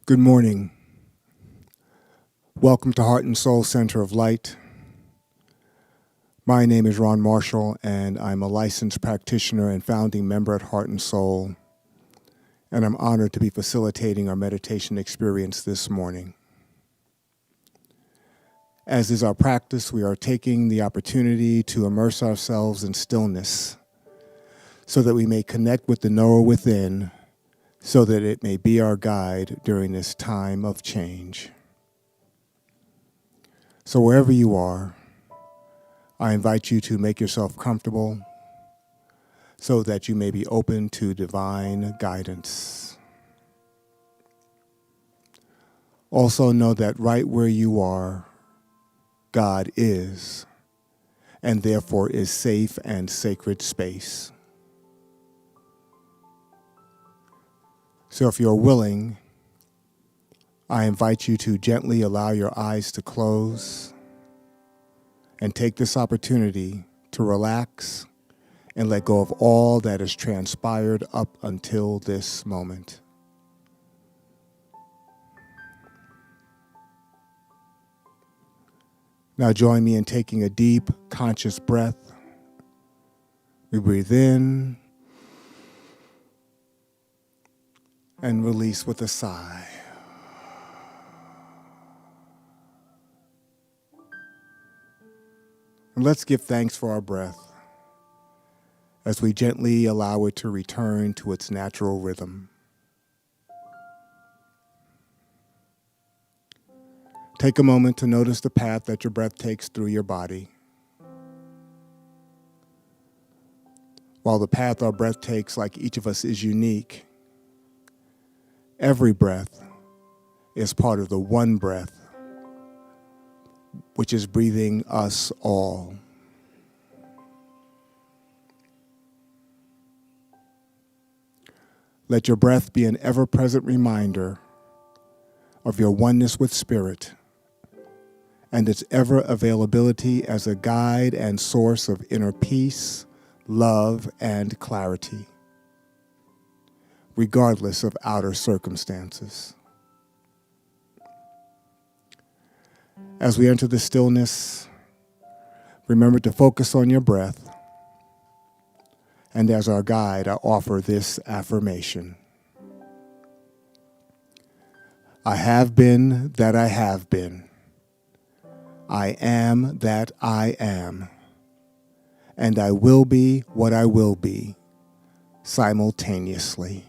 Good morning. Welcome to Heart and Soul Center of Light. My name is Ron Marshall, and I'm a licensed practitioner and founding member at Heart and Soul, and I'm honored to be facilitating our meditation experience this morning. As is our practice, we are taking the opportunity to immerse ourselves in stillness so that we may connect with the knower within, so that it may be our guide during this time of change. So wherever you are, I invite you to make yourself comfortable so that you may be open to divine guidance. Also know that right where you are, God is, and therefore is safe and sacred space. So if you're willing, I invite you to gently allow your eyes to close and take this opportunity to relax and let go of all that has transpired up until this moment. Now join me in taking a deep, conscious breath. We breathe in and release with a sigh. And let's give thanks for our breath as we gently allow it to return to its natural rhythm. Take a moment to notice the path that your breath takes through your body. While the path our breath takes, like each of us, is unique, every breath is part of the one breath, which is breathing us all. Let your breath be an ever-present reminder of your oneness with Spirit and its ever-availability as a guide and source of inner peace, love, and clarity, regardless of outer circumstances. As we enter the stillness, remember to focus on your breath. And as our guide, I offer this affirmation. I have been that I have been. I am that I am. And I will be what I will be simultaneously.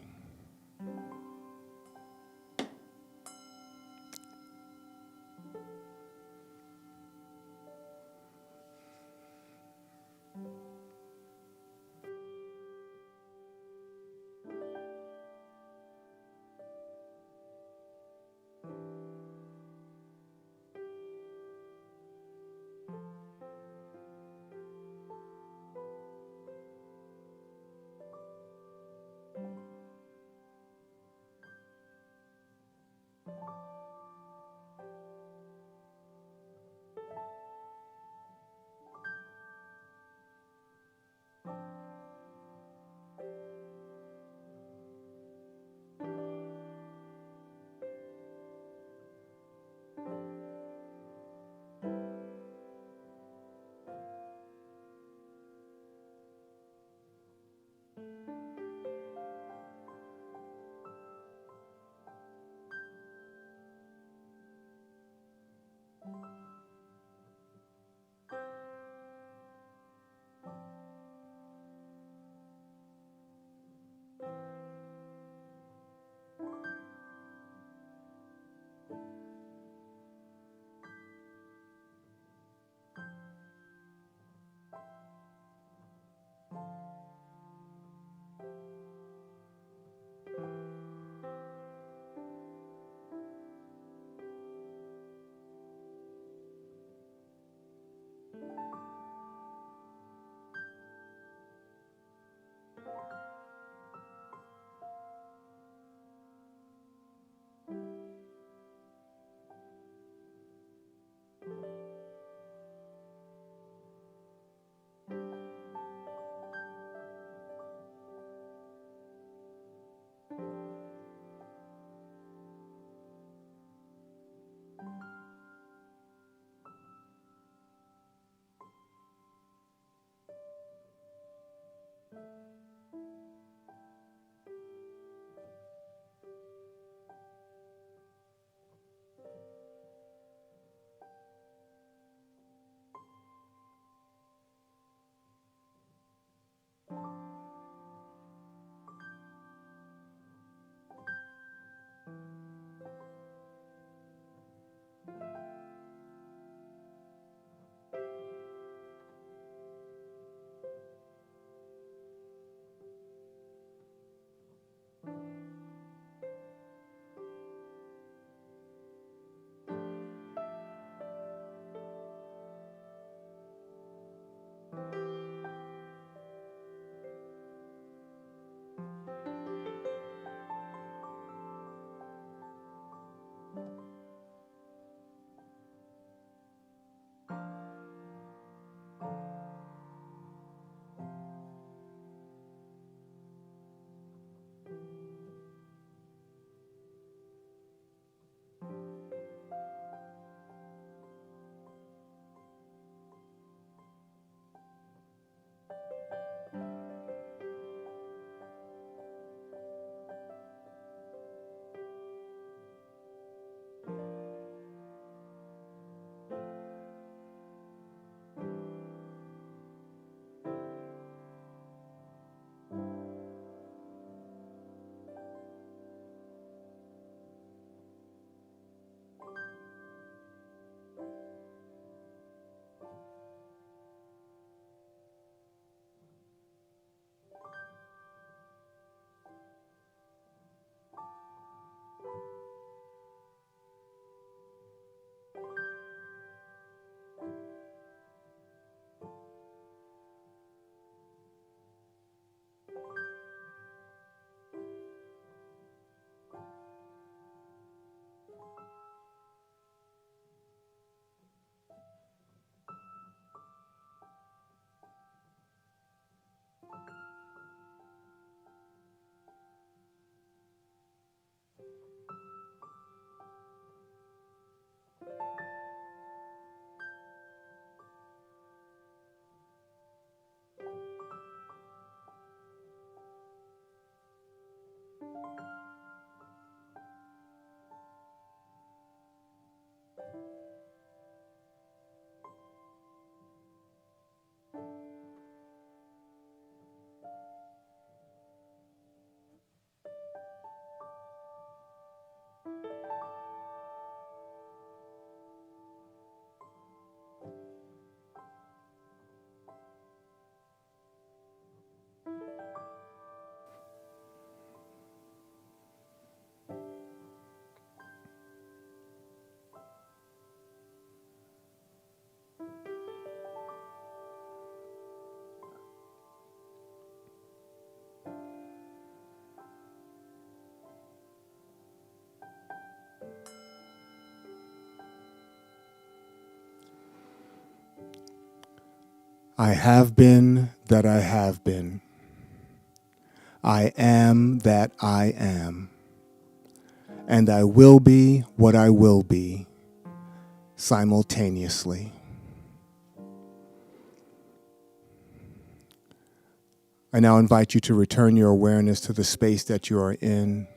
I have been that I have been. I am that I am. And I will be what I will be simultaneously. I now invite you to return your awareness to the space that you are in.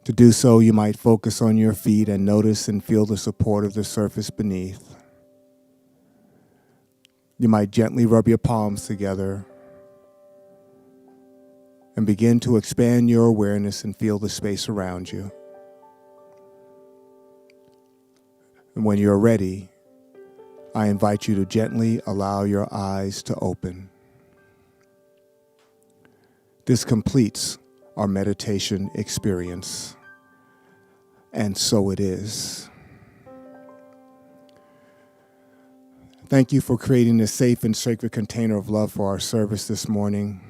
To do so, you might focus on your feet and notice and feel the support of the surface beneath. You might gently rub your palms together and begin to expand your awareness and feel the space around you. And when you're ready, I invite you to gently allow your eyes to open. This completes our meditation experience, and so it is. Thank you for creating a safe and sacred container of love for our service this morning.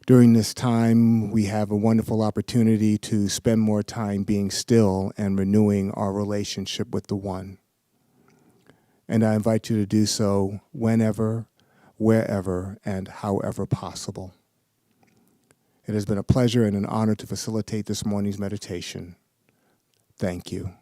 During this time, we have a wonderful opportunity to spend more time being still and renewing our relationship with the One. And I invite you to do so whenever, wherever, and however possible. It has been a pleasure and an honor to facilitate this morning's meditation. Thank you.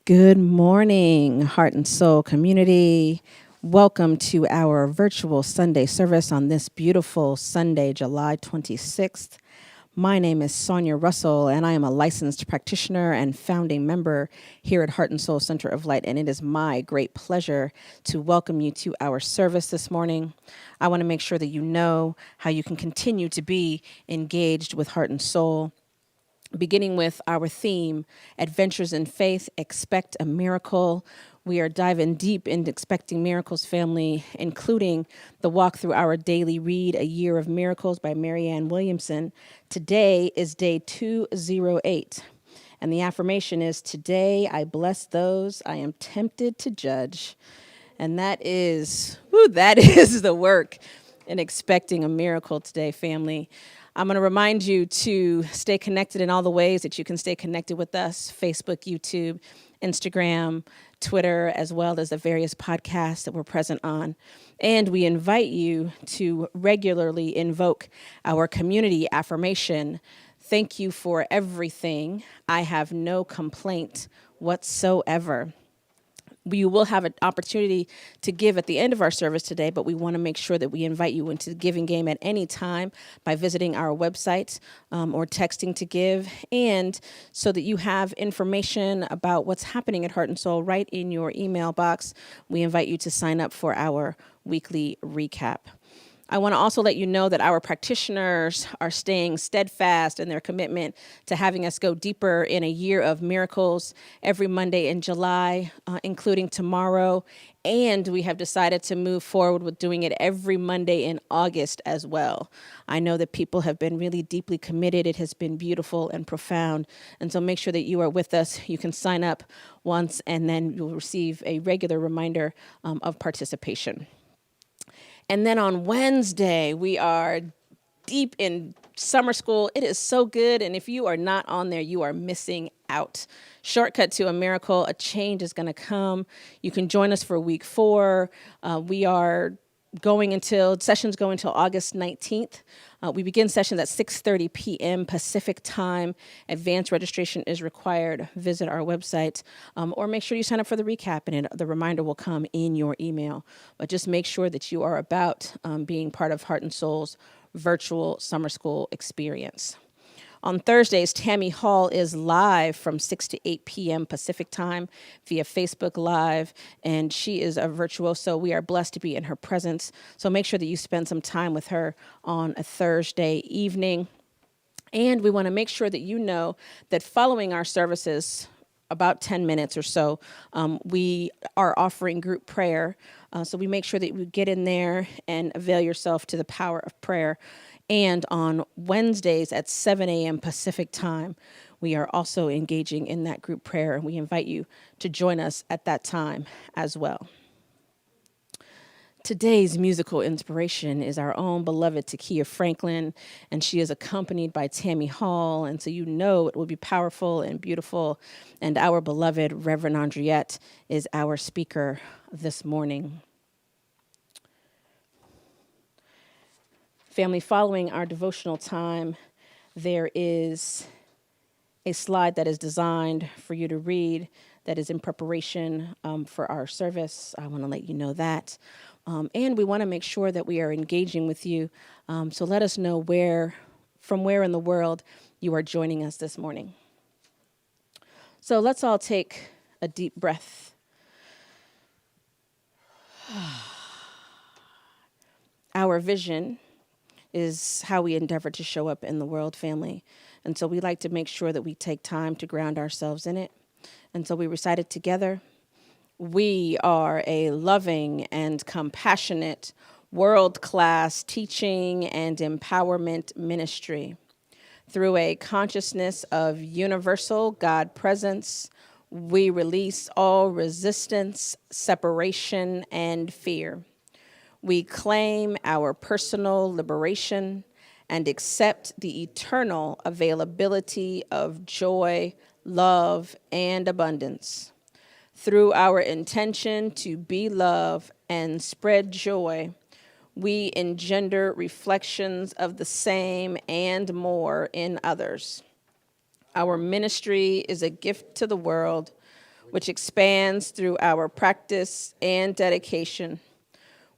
Good morning, Heart and Soul community. Welcome to our virtual Sunday service on this beautiful Sunday, July 26th. My name is Sonia Russell, and I am a licensed practitioner and founding member here at Heart and Soul Center of Light, and it is my great pleasure to welcome you to our service this morning. I want to make sure that you know how you can continue to be engaged with Heart and Soul. Beginning with our theme, Adventures in Faith, Expect a Miracle. We are diving deep into Expecting Miracles, family, including the walk through our daily read, A Year of Miracles by Marianne Williamson. Today is day 208. And the affirmation is, today I bless those I am tempted to judge. And that is the work in expecting a miracle today, family. I'm going to remind you to stay connected in all the ways that you can stay connected with us: Facebook, YouTube, Instagram, Twitter, as well as the various podcasts that we're present on. And we invite you to regularly invoke our community affirmation. Thank you for everything. I have no complaint whatsoever. We will have an opportunity to give at the end of our service today, but we want to make sure that we invite you into the giving game at any time by visiting our website or texting to give, and so that you have information about what's happening at Heart and Soul right in your email box. We invite you to sign up for our weekly recap. I want to also let you know that our practitioners are staying steadfast in their commitment to having us go deeper in a year of miracles every Monday in July, including tomorrow. And we have decided to move forward with doing it every Monday in August as well. I know that people have been really deeply committed. It has been beautiful and profound. And so make sure that you are with us. You can sign up once, and then you'll receive a regular reminder of participation. And then on Wednesday, we are deep in summer school. It is so good. And if you are not on there, you are missing out. Shortcut to a Miracle, a change is going to come. You can join us for week 4. We are sessions go until August 19th. We begin sessions at 6:30 p.m. Pacific time. Advanced registration is required. Visit our website or make sure you sign up for the recap, and the reminder will come in your email. But just make sure that you are about being part of Heart and Soul's virtual summer school experience. On Thursdays, Tammy Hall is live from 6 to 8 p.m. Pacific time via Facebook Live, and she is a virtuoso. We are blessed to be in her presence, so make sure that you spend some time with her on a Thursday evening. And we want to make sure that you know that following our services, about 10 minutes or so, we are offering group prayer. So we make sure that you get in there and avail yourself to the power of prayer. And on Wednesdays at 7 a.m. Pacific time, we are also engaging in that group prayer, and we invite you to join us at that time as well. Today's musical inspiration is our own beloved Takiyah Franklin, and she is accompanied by Tammy Hall, and so you know it will be powerful and beautiful. And our beloved Reverend Andriette is our speaker this morning. Family, following our devotional time, there is a slide that is designed for you to read that is in preparation for our service. I want to let you know that. And we want to make sure that we are engaging with you. So let us know from where in the world you are joining us this morning. So let's all take a deep breath. Our vision is how we endeavor to show up in the world, family. And so we like to make sure that we take time to ground ourselves in it. And so we recite it together. We are a loving and compassionate, world-class teaching and empowerment ministry. Through a consciousness of universal God presence, we release all resistance, separation, and fear. We claim our personal liberation and accept the eternal availability of joy, love, and abundance. Through our intention to be love and spread joy, we engender reflections of the same and more in others. Our ministry is a gift to the world, which expands through our practice and dedication.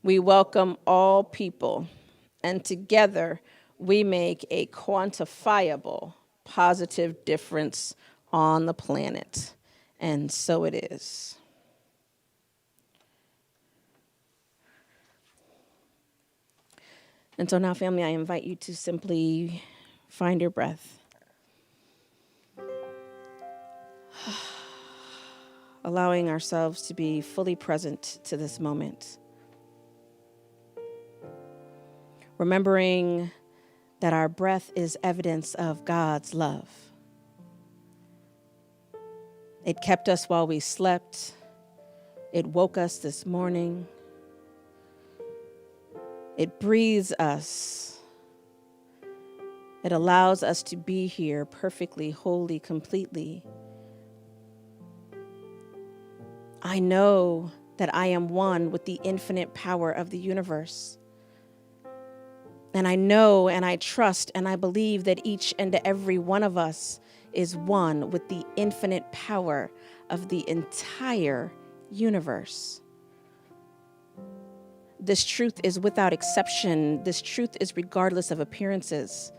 We welcome all people, and together we make a quantifiable, positive difference on the planet. And so it is. And so now, family, I invite you to simply find your breath. Allowing ourselves to be fully present to this moment. Remembering that our breath is evidence of God's love. It kept us while we slept. It woke us this morning. It breathes us. It allows us to be here perfectly, wholly, completely. I know that I am one with the infinite power of the universe. And I know and I trust and I believe that each and every one of us is one with the infinite power of the entire universe. This truth is without exception. This truth is regardless of appearances.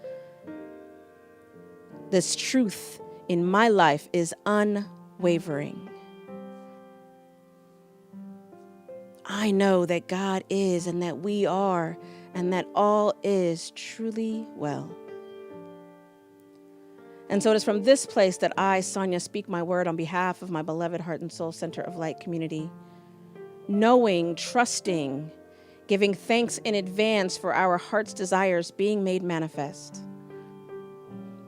This truth in my life is unwavering. I know that God is and that we are and that all is truly well. And so it is from this place that I, Sonia, speak my word on behalf of my beloved Heart and Soul Center of Light community, knowing, trusting, giving thanks in advance for our heart's desires being made manifest.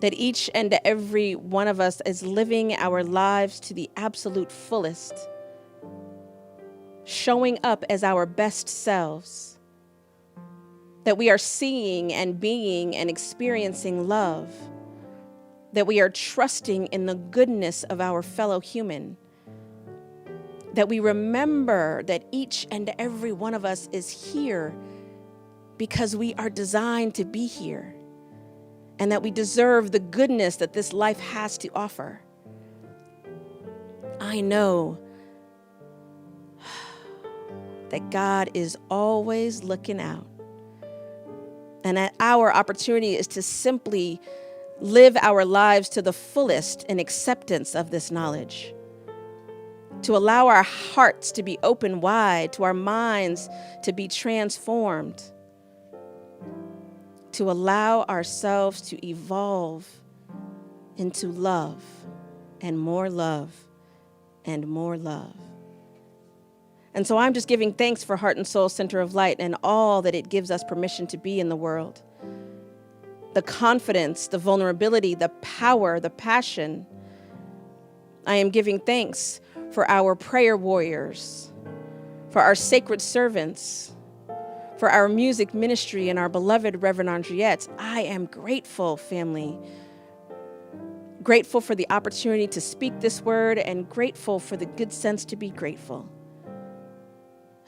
That each and every one of us is living our lives to the absolute fullest, showing up as our best selves. That we are seeing and being and experiencing love. That we are trusting in the goodness of our fellow human. That we remember that each and every one of us is here because we are designed to be here. And that we deserve the goodness that this life has to offer. I know that God is always looking out. And that our opportunity is to simply live our lives to the fullest in acceptance of this knowledge. To allow our hearts to be open wide, to our minds to be transformed. To allow ourselves to evolve into love and more love and more love. And so I'm just giving thanks for Heart and Soul Center of Light and all that it gives us permission to be in the world. The confidence, the vulnerability, the power, the passion. I am giving thanks for our prayer warriors, for our sacred servants, for our music ministry and our beloved Reverend Andriette. I am grateful, family. Grateful for the opportunity to speak this word and grateful for the good sense to be grateful.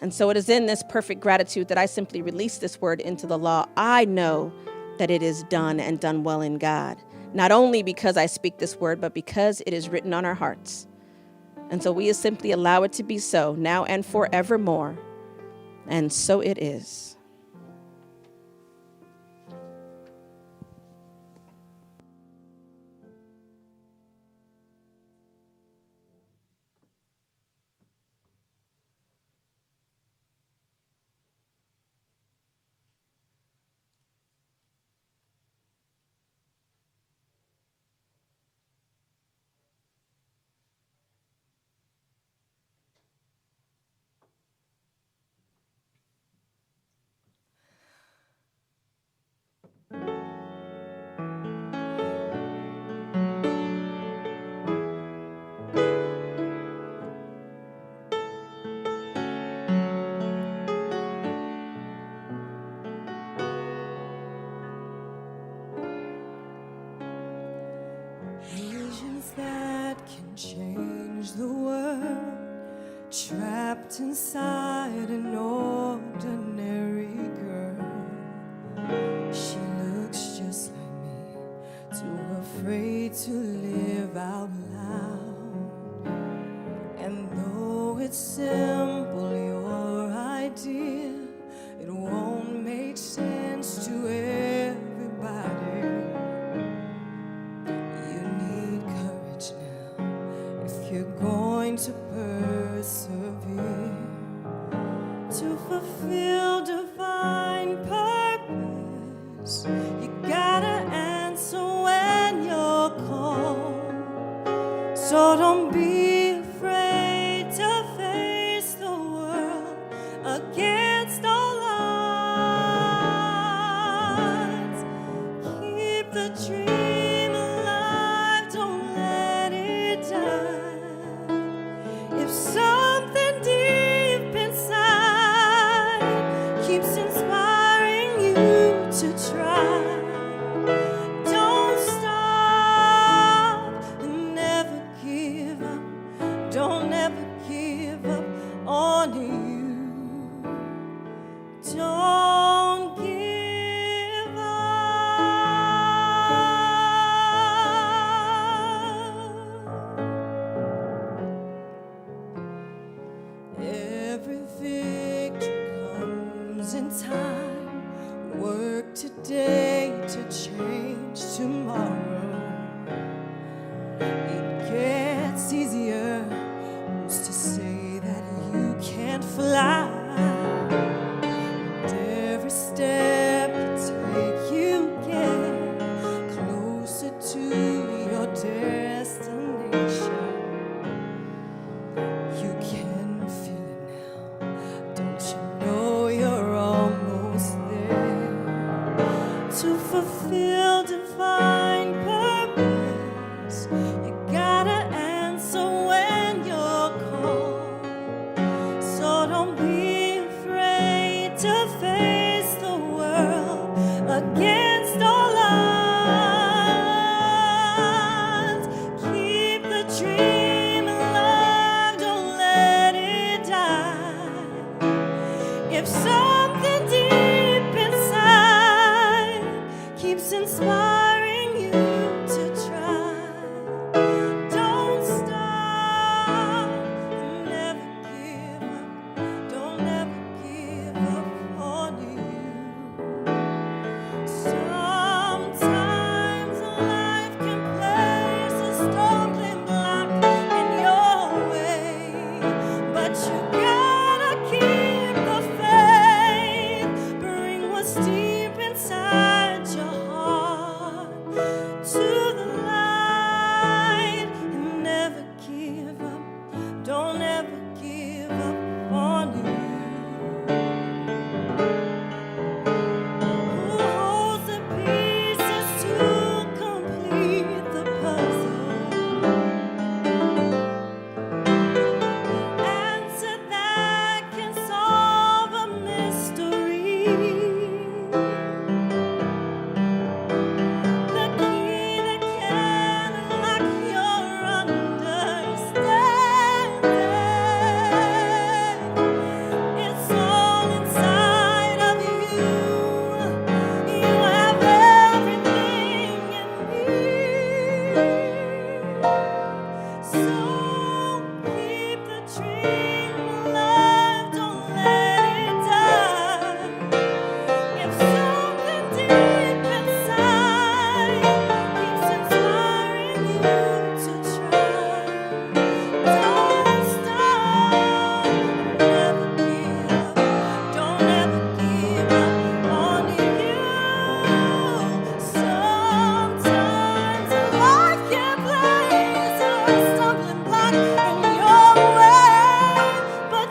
And so it is in this perfect gratitude that I simply release this word into the law. I know that it is done and done well in God, not only because I speak this word, but because it is written on our hearts. And so we simply allow it to be so now and forevermore. And so it is. Visions that can change the world, trapped inside an ordinary girl. She looks just like me, too afraid to live out loud. And though it's simple, your idea, it won't make sense to everybody. You need courage now if you're going to persevere, to fulfill divine purpose. You gotta answer when you're called. So don't be afraid to face the world against all odds. Keep the dream alive, don't let it die. If something deep inside keeps inspiring you to try, don't stop and never give up. Don't ever give up on you. Don't give up. Every victory comes in time. Work today to change tomorrow. It gets easier. Who's to say that you can't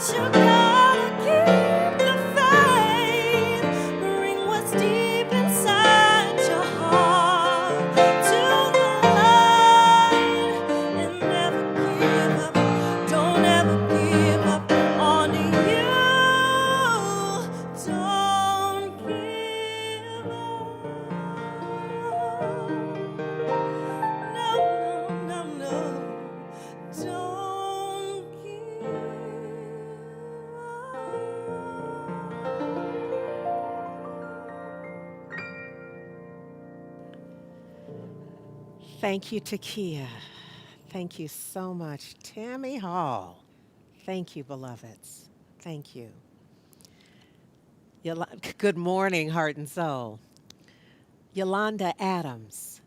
you gotta keep the faith. Bring what's deep inside your heart to the light and never give up. Don't ever give up on you. Don't give up. No, no, no, no. Don't give up. Thank you, Takiyah. Thank you so much. Tammy Hall. Thank you, beloveds. Thank you. Good morning, heart and soul. Yolanda Adams,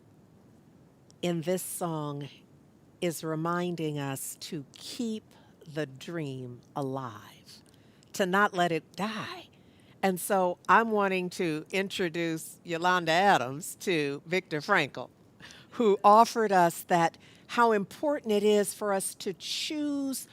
in this song, is reminding us to keep the dream alive, to not let it die. And so I'm wanting to introduce Yolanda Adams to Viktor Frankl, who offered us that how important it is for us to choose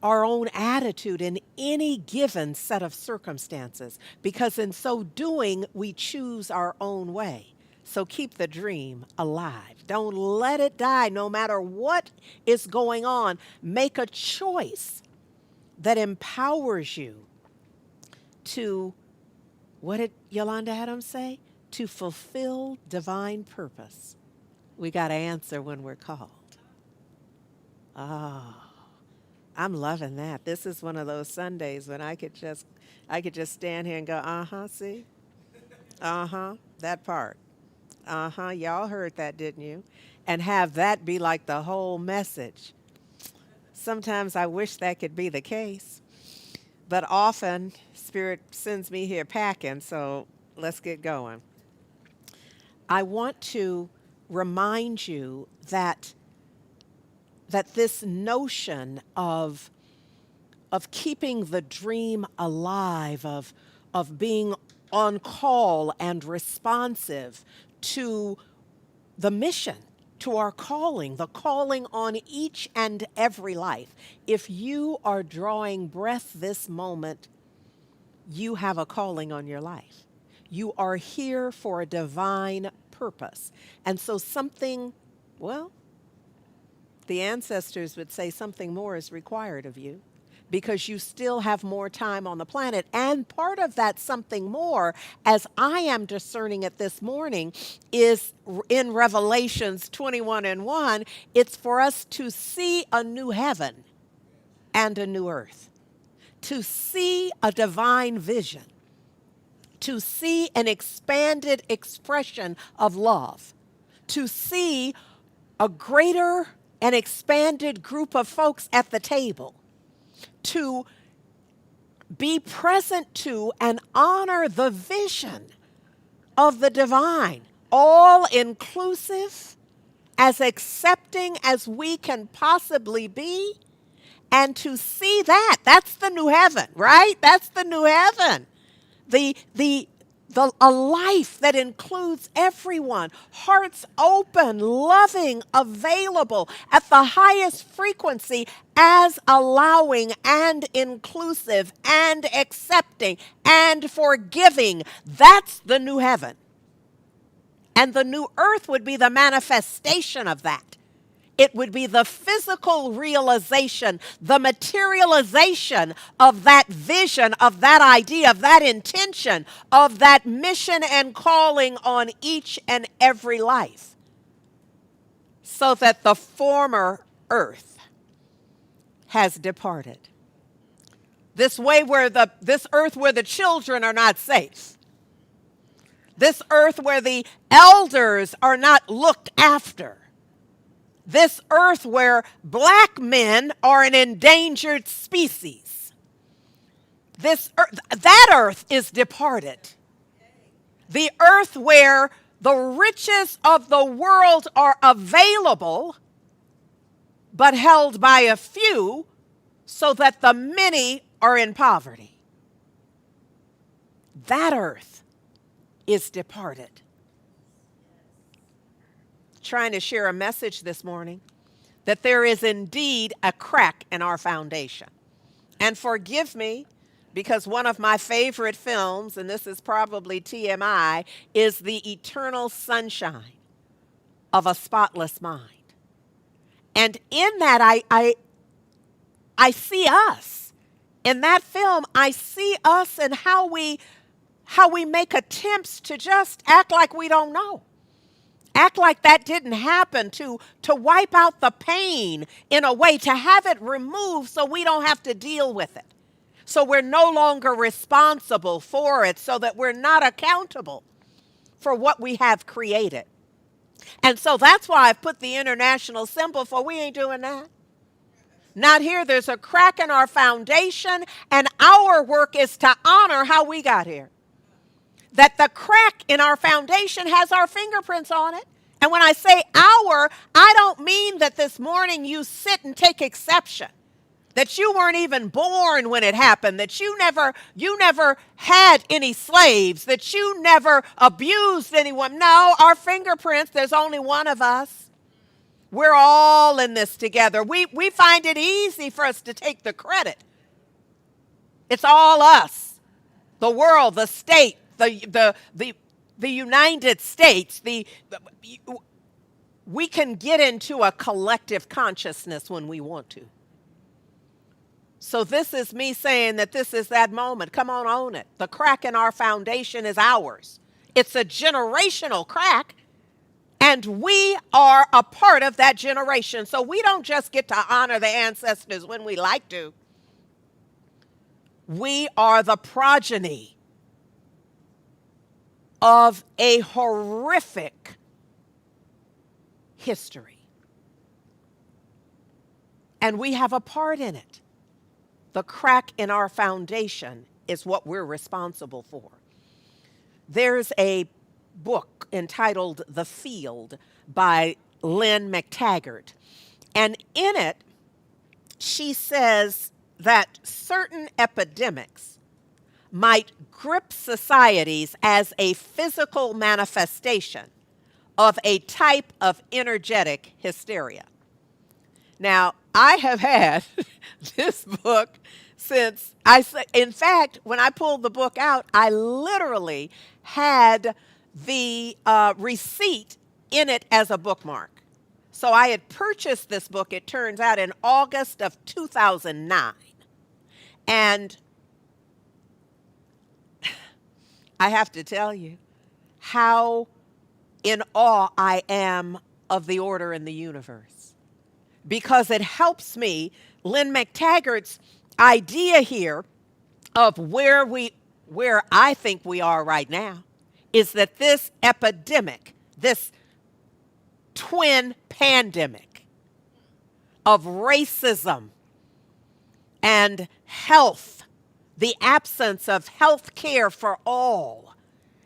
our own attitude in any given set of circumstances, because in so doing, we choose our own way. So keep the dream alive. Don't let it die no matter what is going on. Make a choice that empowers you to, what did Yolanda Adams say? To fulfill divine purpose. We got to answer when we're called. Oh, I'm loving that. This is one of those Sundays when I could just stand here and go, see? That part. Y'all heard that, didn't you? And have that be like the whole message. Sometimes I wish that could be the case. But often, Spirit sends me here packing, so let's get going. I want to remind you that this notion of keeping the dream alive, of being on call and responsive to the mission, to our calling, the calling on each and every life. If you are drawing breath this moment, you have a calling on your life. You are here for a divine purpose. And so something, well, the ancestors would say something more is required of you, because you still have more time on the planet. And part of that something more, as I am discerning it this morning, is in Revelations 21:1. It's for us to see a new heaven and a new earth, to see a divine vision, to see an expanded expression of love, to see a greater and expanded group of folks at the table, to be present to and honor the vision of the divine, all inclusive, as accepting as we can possibly be, and to see that's the new heaven, right? That's the new heaven. A life that includes everyone, hearts open, loving, available at the highest frequency, as allowing and inclusive and accepting and forgiving. That's the new heaven. And the new earth would be the manifestation of that. It would be the physical realization, the materialization of that vision, of that idea, of that intention, of that mission and calling on each and every life. So that the former earth has departed. This earth where the children are not safe. This earth where the elders are not looked after. This earth where black men are an endangered species. That earth is departed. The earth where the riches of the world are available, but held by a few, so that the many are in poverty. That earth is departed. Trying to share a message this morning that there is indeed a crack in our foundation. And forgive me, because one of my favorite films, and this is probably TMI, is The Eternal Sunshine of a Spotless Mind. And in that, I see us. In that film, I see us and how we make attempts to just act like we don't know. Act like that didn't happen, to wipe out the pain in a way, to have it removed so we don't have to deal with it. So we're no longer responsible for it, so that we're not accountable for what we have created. And so that's why I've put the international symbol for we ain't doing that. Not here. There's a crack in our foundation, and our work is to honor how we got here. That the crack in our foundation has our fingerprints on it. And when I say our, I don't mean that this morning you sit and take exception, that you weren't even born when it happened, that you never had any slaves, that you never abused anyone. No, our fingerprints, there's only one of us. We're all in this together. We find it easy for us to take the credit. It's all us, the world, the state, the United States. We can get into a collective consciousness when we want to. So this is me saying that this is that moment. Come on, own it. The crack in our foundation is ours. It's a generational crack. And we are a part of that generation. So we don't just get to honor the ancestors when we like to. We are the progeny of a horrific history. And we have a part in it. The crack in our foundation is what we're responsible for. There's a book entitled The Field by Lynne McTaggart. And in it, she says that certain epidemics might grip societies as a physical manifestation of a type of energetic hysteria. Now, I have had this book since in fact, when I pulled the book out, I literally had the receipt in it as a bookmark. So I had purchased this book, it turns out, in August of 2009. And I have to tell you how in awe I am of the order in the universe. Because it helps me, Lynne McTaggart's idea here of where I think we are right now, is that this epidemic, this twin pandemic of racism and health, the absence of health care for all,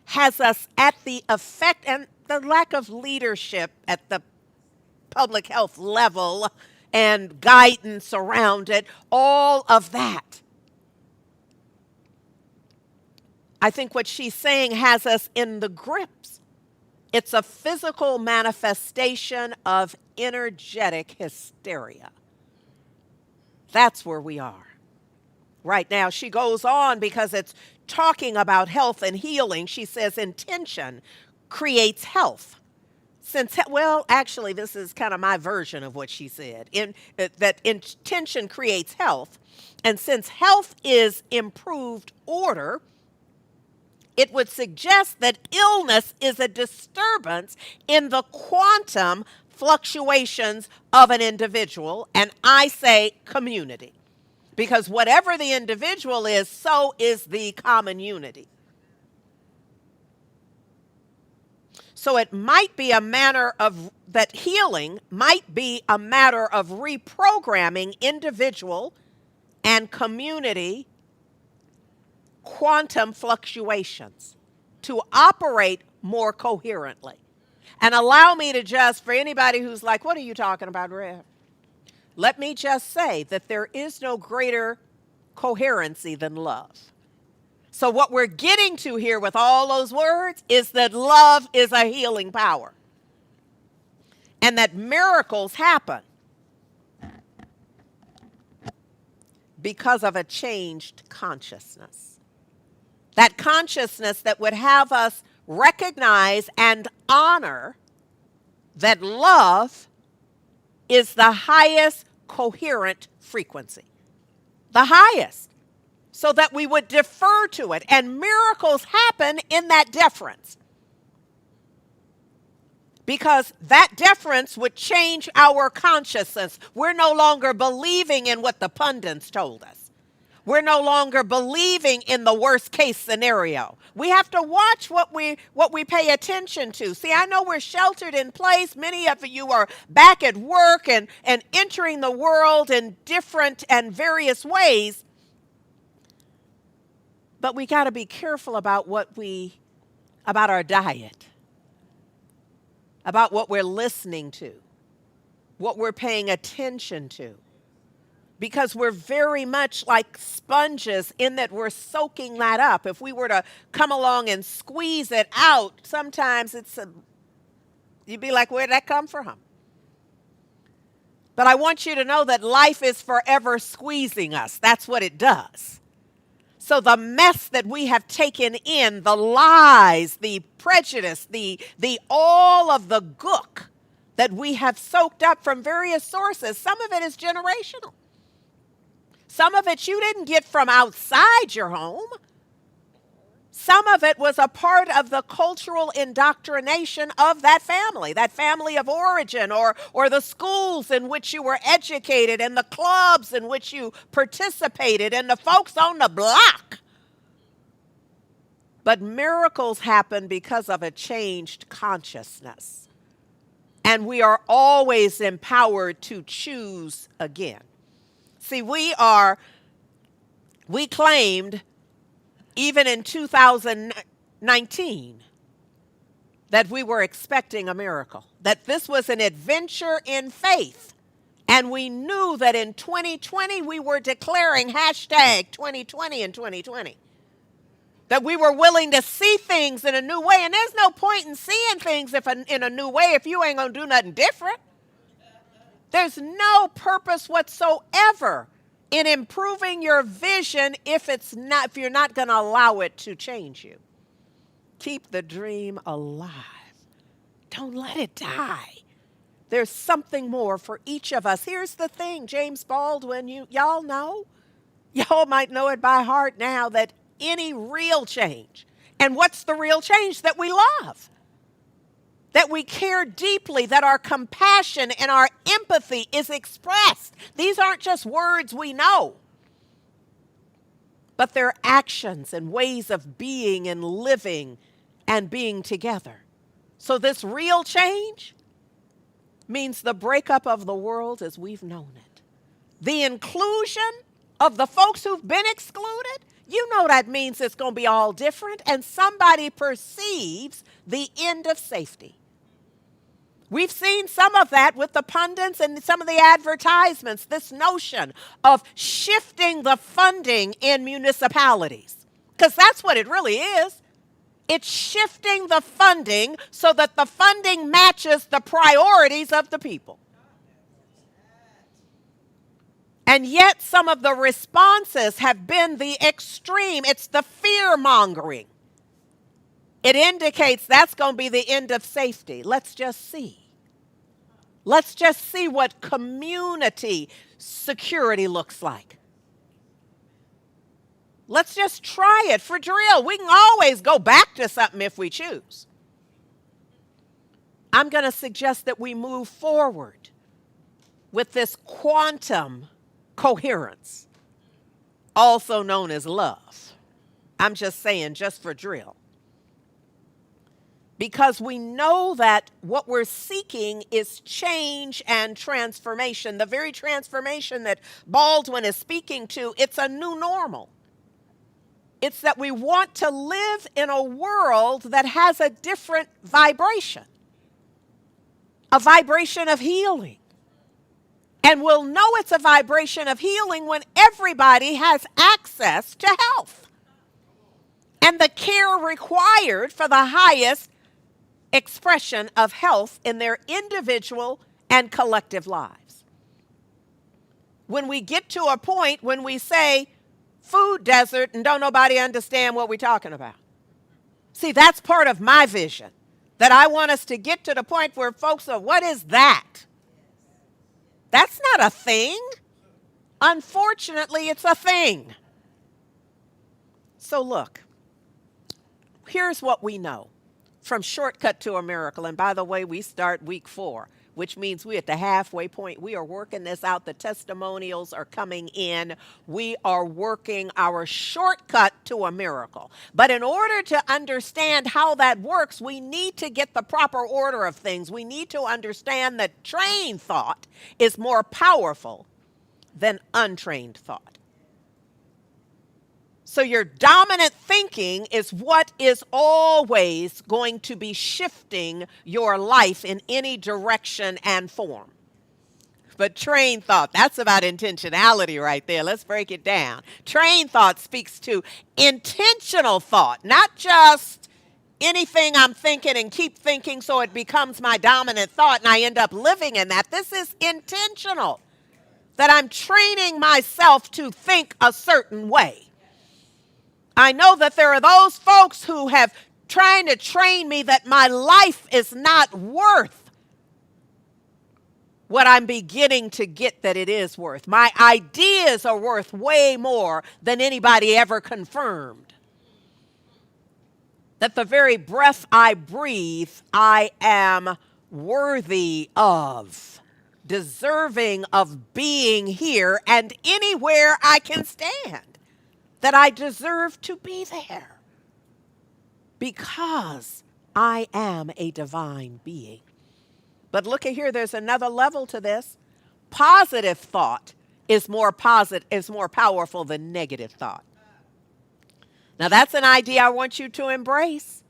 has us at the effect, and the lack of leadership at the public health level and guidance around it, all of that. I think what she's saying has us in the grips. It's a physical manifestation of energetic hysteria. That's where we are right now. She goes on because it's talking about health and healing. She says intention creates health. Actually, this is kind of my version of what she said. That intention creates health. And since health is improved order, it would suggest that illness is a disturbance in the quantum fluctuations of an individual, and I say community. Because whatever the individual is, so is the common unity. So it might be a matter of, that healing might be a matter of reprogramming individual and community quantum fluctuations to operate more coherently. And allow me to just, for anybody who's like, what are you talking about, Rev? Let me just say that there is no greater coherency than love. So what we're getting to here with all those words is that love is a healing power. And that miracles happen. because of a changed consciousness. That consciousness that would have us recognize and honor that love is the highest coherent frequency, the highest, so that we would defer to it. And miracles happen in that deference, because that deference would change our consciousness. We're no longer believing in what the pundits told us. We're no longer believing in the worst case scenario. We have to watch what we pay attention to. See, I know we're sheltered in place. Many of you are back at work and entering the world in different and various ways. But we got to be careful about about our diet, about what we're listening to, what we're paying attention to. Because we're very much like sponges in that we're soaking that up. If we were to come along and squeeze it out, sometimes you'd be like, where'd that come from? But I want you to know that life is forever squeezing us. That's what it does. So the mess that we have taken in, the lies, the prejudice, the all of the gook that we have soaked up from various sources, some of it is generational. Some of it you didn't get from outside your home. Some of it was a part of the cultural indoctrination of that family of origin, or the schools in which you were educated, and the clubs in which you participated, and the folks on the block. But miracles happen because of a changed consciousness. And we are always empowered to choose again. See, we claimed even in 2019 that we were expecting a miracle, that this was an adventure in faith. And we knew that in 2020 we were declaring hashtag 2020 and 2020. That we were willing to see things in a new way. And there's no point in seeing things in a new way if you ain't going to do nothing different. There's no purpose whatsoever in improving your vision if you're not going to allow it to change you. Keep the dream alive. Don't let it die. There's something more for each of us. Here's the thing, James Baldwin, y'all know. Y'all might know it by heart now, that any real change. And what's the real change? That we love. That we care deeply, that our compassion and our empathy is expressed. These aren't just words we know, but they're actions and ways of being and living and being together. So this real change means the breakup of the world as we've known it. The inclusion of the folks who've been excluded, you know that means it's going to be all different, and somebody perceives the end of safety. We've seen some of that with the pundits and some of the advertisements, this notion of shifting the funding in municipalities, because that's what it really is. It's shifting the funding so that the funding matches the priorities of the people. And yet some of the responses have been the extreme. It's the fear-mongering. It indicates that's going to be the end of safety. Let's just see. Let's just see what community security looks like. Let's just try it for drill. We can always go back to something if we choose. I'm going to suggest that we move forward with this quantum coherence, also known as love. I'm just saying, just for drill. Because we know that what we're seeking is change and transformation. The very transformation that Baldwin is speaking to, it's a new normal. It's that we want to live in a world that has a different vibration, a vibration of healing. And we'll know it's a vibration of healing when everybody has access to health and the care required for the highest expression of health in their individual and collective lives. when we get to a point when we say food desert and don't nobody understand what we're talking about. See, that's part of my vision, that I want us to get to the point where folks are, what is that? That's not a thing. Unfortunately, it's a thing. So look, here's what we know from Shortcut to a Miracle. And by the way, we start week 4, which means we're at the halfway point. We are working this out. The testimonials are coming in. We are working our shortcut to a miracle. But in order to understand how that works, we need to get the proper order of things. We need to understand that trained thought is more powerful than untrained thought. So your dominant thinking is what is always going to be shifting your life in any direction and form. But trained thought, that's about intentionality right there. Let's break it down. Trained thought speaks to intentional thought, not just anything I'm thinking and keep thinking so it becomes my dominant thought and I end up living in that. This is intentional, that I'm training myself to think a certain way. I know that there are those folks who have trying to train me that my life is not worth what I'm beginning to get that it is worth. My ideas are worth way more than anybody ever confirmed. That the very breath I breathe, I am worthy of, deserving of being here and anywhere I can stand. That I deserve to be there because I am a divine being. But look at here, there's another level to this. Positive thought is more powerful than negative thought. Now that's an idea I want you to embrace,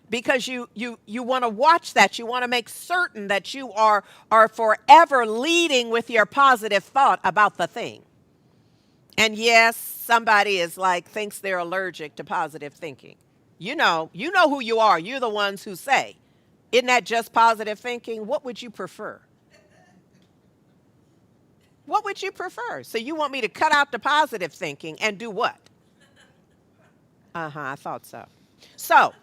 because you want to watch that. You want to make certain that you are forever leading with your positive thought about the thing. And yes, somebody thinks they're allergic to positive thinking. You know who you are. You're the ones who say, isn't that just positive thinking? What would you prefer? What would you prefer? So you want me to cut out the positive thinking and do what? I thought so. So,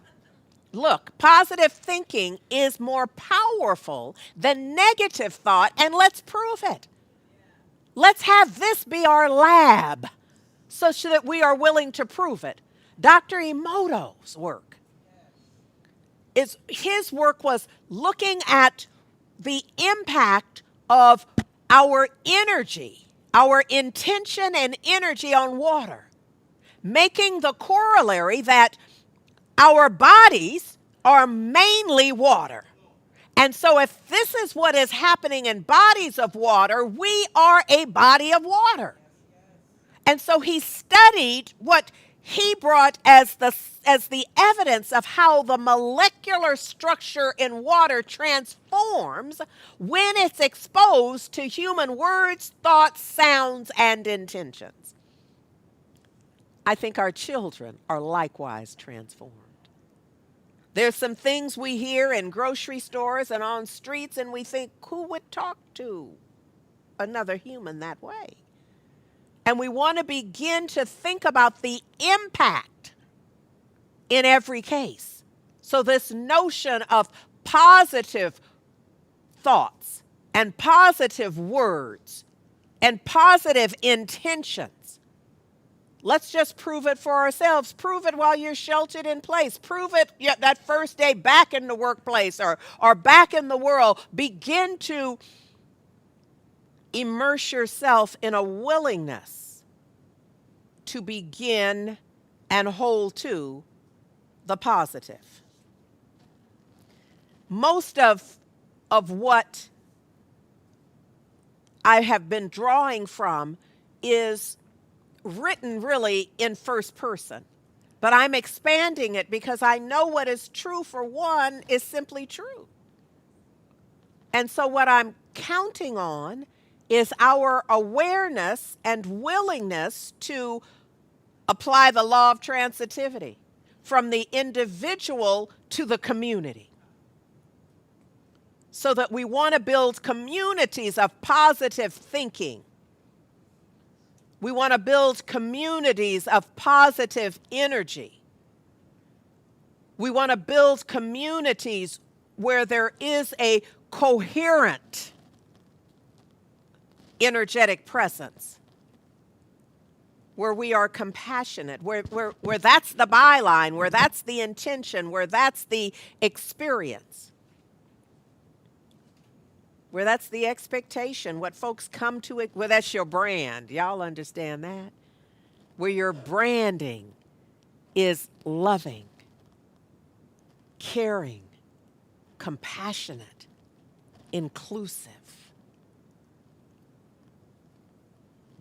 look, positive thinking is more powerful than negative thought, and let's prove it. Let's have this be our lab such that we are willing to prove it. Dr. Emoto's work, his work was looking at the impact of our energy, our intention and energy on water, making the corollary that our bodies are mainly water. And so if this is what is happening in bodies of water, we are a body of water. And so he studied what he brought as the evidence of how the molecular structure in water transforms when it's exposed to human words, thoughts, sounds, and intentions. I think our children are likewise transformed. There's some things we hear in grocery stores and on streets, and we think, who would talk to another human that way? And we want to begin to think about the impact in every case. So this notion of positive thoughts and positive words and positive intentions. Let's just prove it for ourselves. Prove it while you're sheltered in place. Prove it that first day back in the workplace or back in the world. Begin to immerse yourself in a willingness to begin and hold to the positive. Most of what I have been drawing from is written really in first person, but I'm expanding it because I know what is true for one is simply true. And so what I'm counting on is our awareness and willingness to apply the law of transitivity from the individual to the community. So that we want to build communities of positive thinking We want to build communities of positive energy. We want to build communities where there is a coherent energetic presence, where we are compassionate, where that's the byline, where that's the intention, where that's the experience, where that's the expectation, what folks come to it, where that's your brand. Y'all understand that? Where your branding is loving, caring, compassionate, inclusive.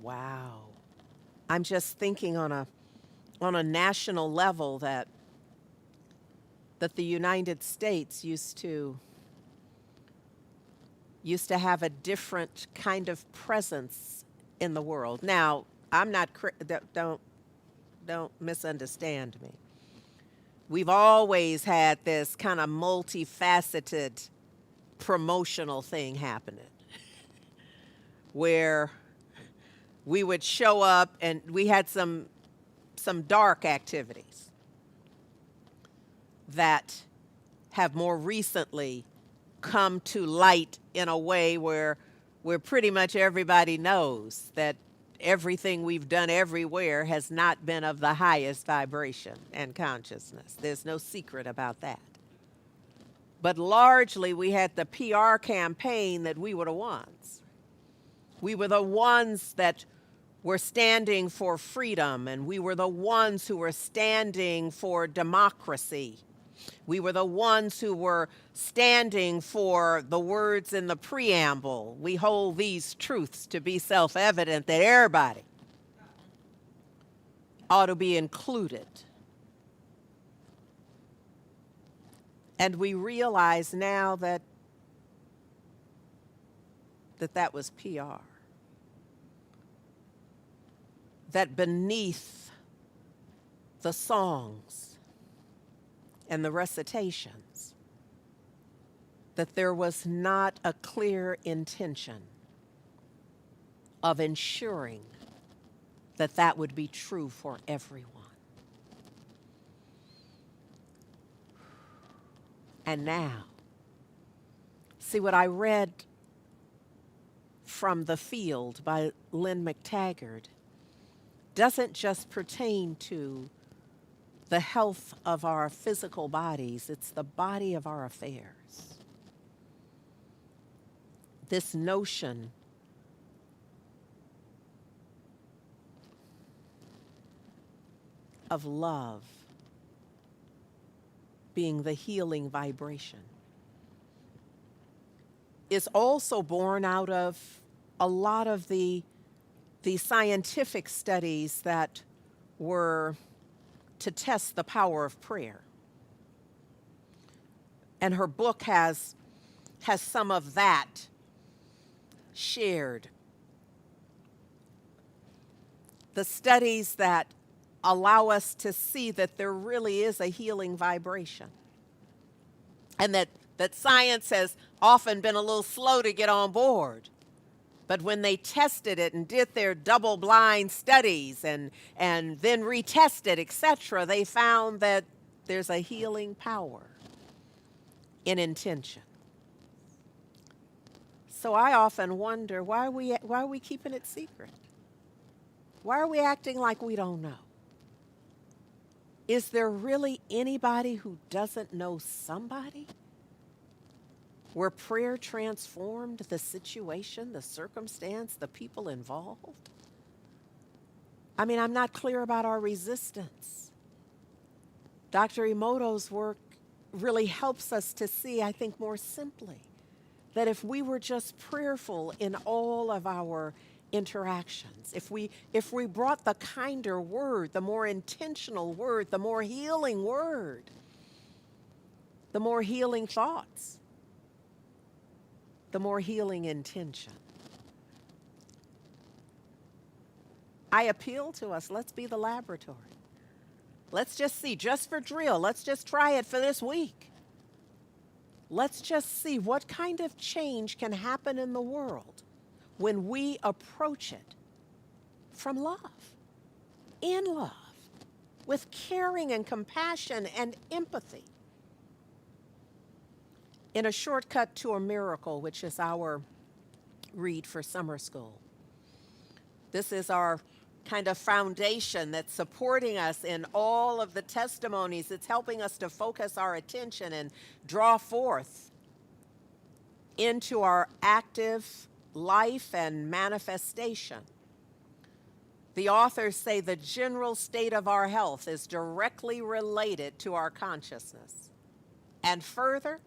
Wow. I'm just thinking on a national level that the United States used to have a different kind of presence in the world. Now, I'm not don't misunderstand me. We've always had this kind of multifaceted promotional thing happening where we would show up and we had some dark activities that have more recently come to light in a way where pretty much everybody knows that everything we've done everywhere has not been of the highest vibration and consciousness. There's no secret about that. But largely we had the PR campaign that we were the ones. We were the ones that were standing for freedom, and we were the ones who were standing for democracy. We were the ones who were standing for the words in the preamble. We hold these truths to be self-evident that everybody ought to be included. And we realize now that was PR. That beneath the songs and the recitations, that there was not a clear intention of ensuring that would be true for everyone. And now, see what I read from The Field by Lynne McTaggart doesn't just pertain to the health of our physical bodies, it's the body of our affairs. This notion of love being the healing vibration is also born out of a lot of the scientific studies that were to test the power of prayer. And her book has some of that shared. The studies that allow us to see that there really is a healing vibration. And that science has often been a little slow to get on board. But when they tested it and did their double-blind studies and then retested, etc., they found that there's a healing power in intention. So I often wonder, why are we keeping it secret? Why are we acting like we don't know? Is there really anybody who doesn't know somebody where prayer transformed the situation, the circumstance, the people involved? I mean, I'm not clear about our resistance. Dr. Emoto's work really helps us to see, I think, more simply, that if we were just prayerful in all of our interactions, if we brought the kinder word, the more intentional word, the more healing word, the more healing thoughts, the more healing intention. I appeal to us, let's be the laboratory. Let's just see, just for drill, let's just try it for this week. Let's just see what kind of change can happen in the world when we approach it from love, in love, with caring and compassion and empathy. In A Shortcut to a Miracle, which is our read for summer school, this is our kind of foundation that's supporting us in all of the testimonies. It's helping us to focus our attention and draw forth into our active life and manifestation. The authors say the general state of our health is directly related to our consciousness. And further,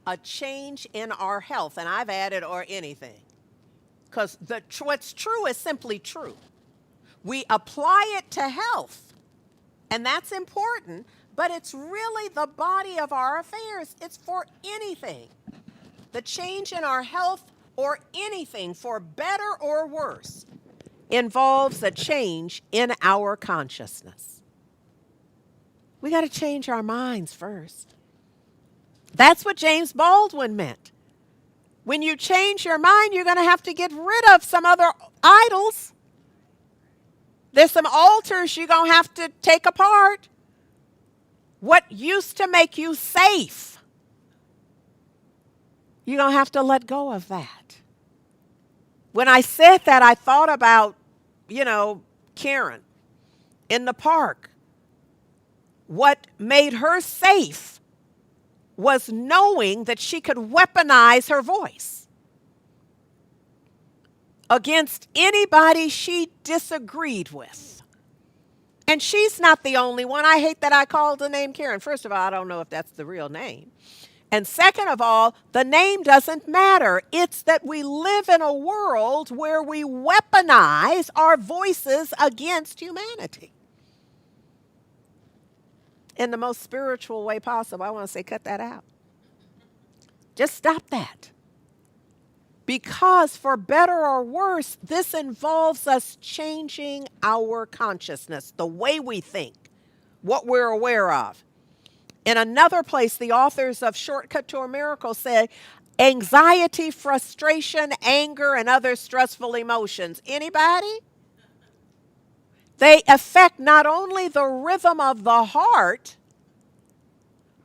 a change in our health, and I've added or anything, because what's true is simply true. We apply it to health, and that's important, but it's really the body of our affairs. It's for anything. The change in our health or anything, for better or worse, involves a change in our consciousness. We got to change our minds first. That's what James Baldwin meant. When you change your mind, you're going to have to get rid of some other idols. There's some altars you're going to have to take apart. What used to make you safe, you're going to have to let go of that. When I said that, I thought about, Karen in the park. What made her safe was knowing that she could weaponize her voice against anybody she disagreed with. And she's not the only one. I hate that I called the name Karen. First of all, I don't know if that's the real name. And second of all, the name doesn't matter. It's that we live in a world where we weaponize our voices against humanity. In the most spiritual way possible, I want to say, cut that out. Just stop that. Because for better or worse, this involves us changing our consciousness, the way we think, what we're aware of. In another place, the authors of Shortcut to a Miracle say, anxiety, frustration, anger, and other stressful emotions. Anybody? They affect not only the rhythm of the heart,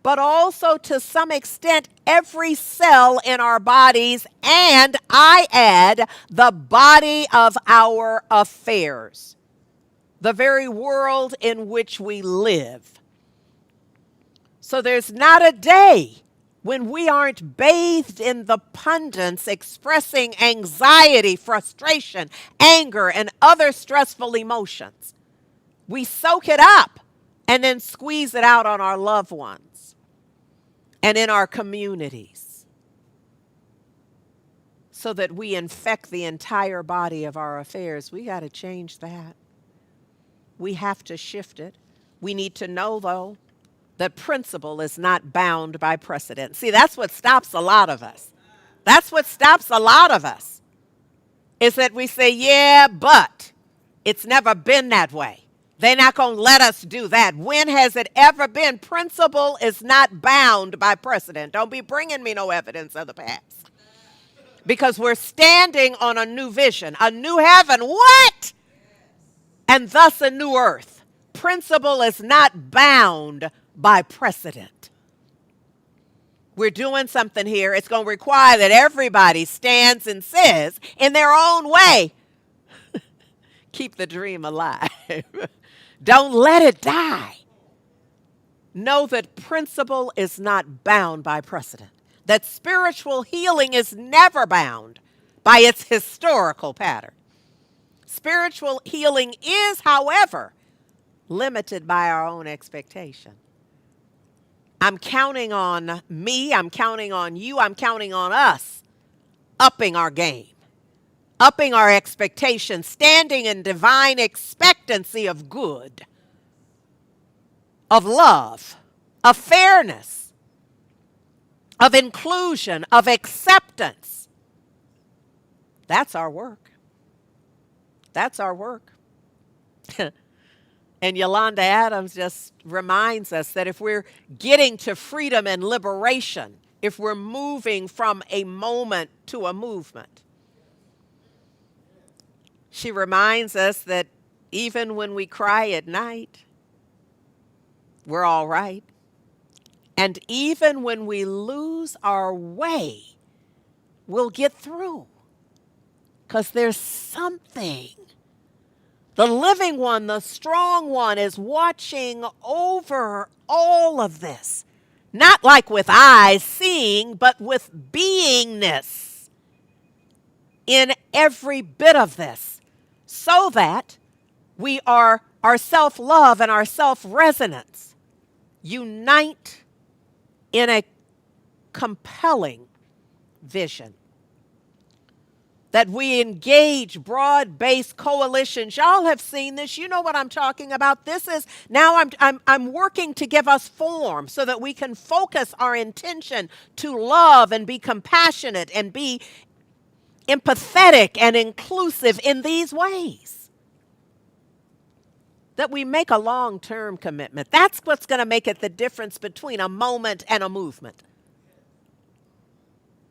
but also to some extent every cell in our bodies, and I add, the body of our affairs, the very world in which we live. So there's not a day when we aren't bathed in the pundits expressing anxiety, frustration, anger, and other stressful emotions. We soak it up and then squeeze it out on our loved ones and in our communities so that we infect the entire body of our affairs. We got to change that. We have to shift it. We need to know, though, that principle is not bound by precedent. See, that's what stops a lot of us. That's what stops a lot of us, is that we say, yeah, but it's never been that way. They're not going to let us do that. When has it ever been? Principle is not bound by precedent. Don't be bringing me no evidence of the past. Because we're standing on a new vision, a new heaven. What? And thus a new earth. Principle is not bound by precedent. We're doing something here. It's going to require that everybody stands and says in their own way, keep the dream alive. Don't let it die. Know that principle is not bound by precedent. That spiritual healing is never bound by its historical pattern. Spiritual healing is, however, limited by our own expectation. I'm counting on me, I'm counting on you, I'm counting on us, upping our game, upping our expectations, standing in divine expectancy of good, of love, of fairness, of inclusion, of acceptance. That's our work. That's our work. And Yolanda Adams just reminds us that if we're getting to freedom and liberation, if we're moving from a moment to a movement, She reminds us that even when we cry at night, we're all right. And even when we lose our way, we'll get through. Because there's something. The living one, the strong one, is watching over all of this. Not like with eyes seeing, but with beingness in every bit of this. So that our self-love and our self-resonance unite in a compelling vision. That we engage broad-based coalitions. Y'all have seen this. You know what I'm talking about. This is now I'm working to give us form so that we can focus our intention to love and be compassionate and be empathetic and inclusive in these ways. That we make a long-term commitment. That's what's going to make it the difference between a moment and a movement.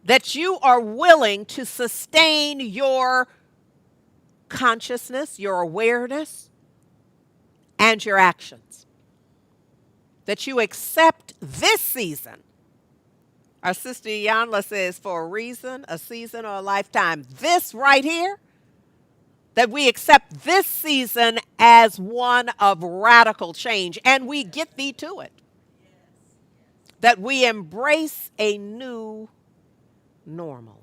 That you are willing to sustain your consciousness, your awareness, and your actions. That you accept this season. Our sister Yanla says, for a reason, a season, or a lifetime. This right here, that we accept this season as one of radical change, and we get thee to it. That we embrace a new normal.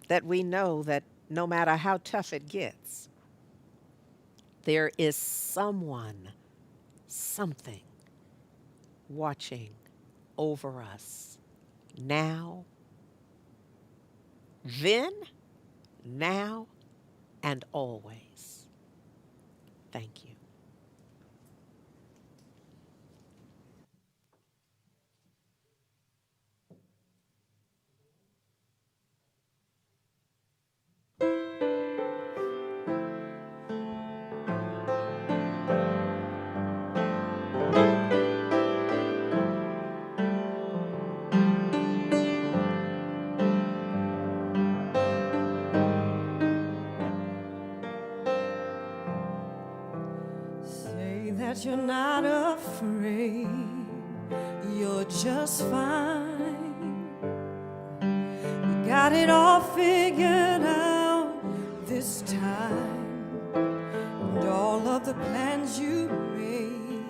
That we know that no matter how tough it gets, there is someone, something watching over us now, then, now, and always. Thank you. Say that you're not afraid, you're just fine. You got it all figured out this time. And all of the plans you made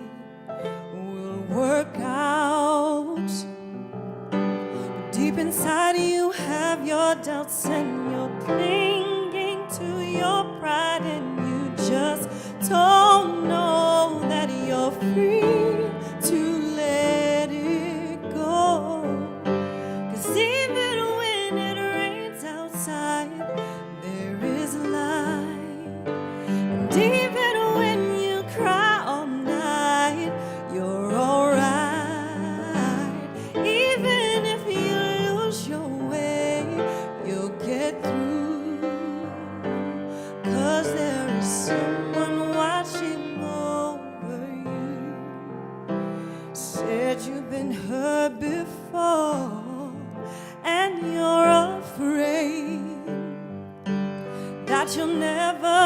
will work out. But deep inside you have your doubts and you're clinging to your pride, and you just don't know that you're free to let it go. 'Cause even when it rains outside, there is light. And even when you cry all night, you're alright. Even if you lose your way, you'll get through. 'Cause there is someone watching over you. Said you've been hurt before and you're afraid that you'll never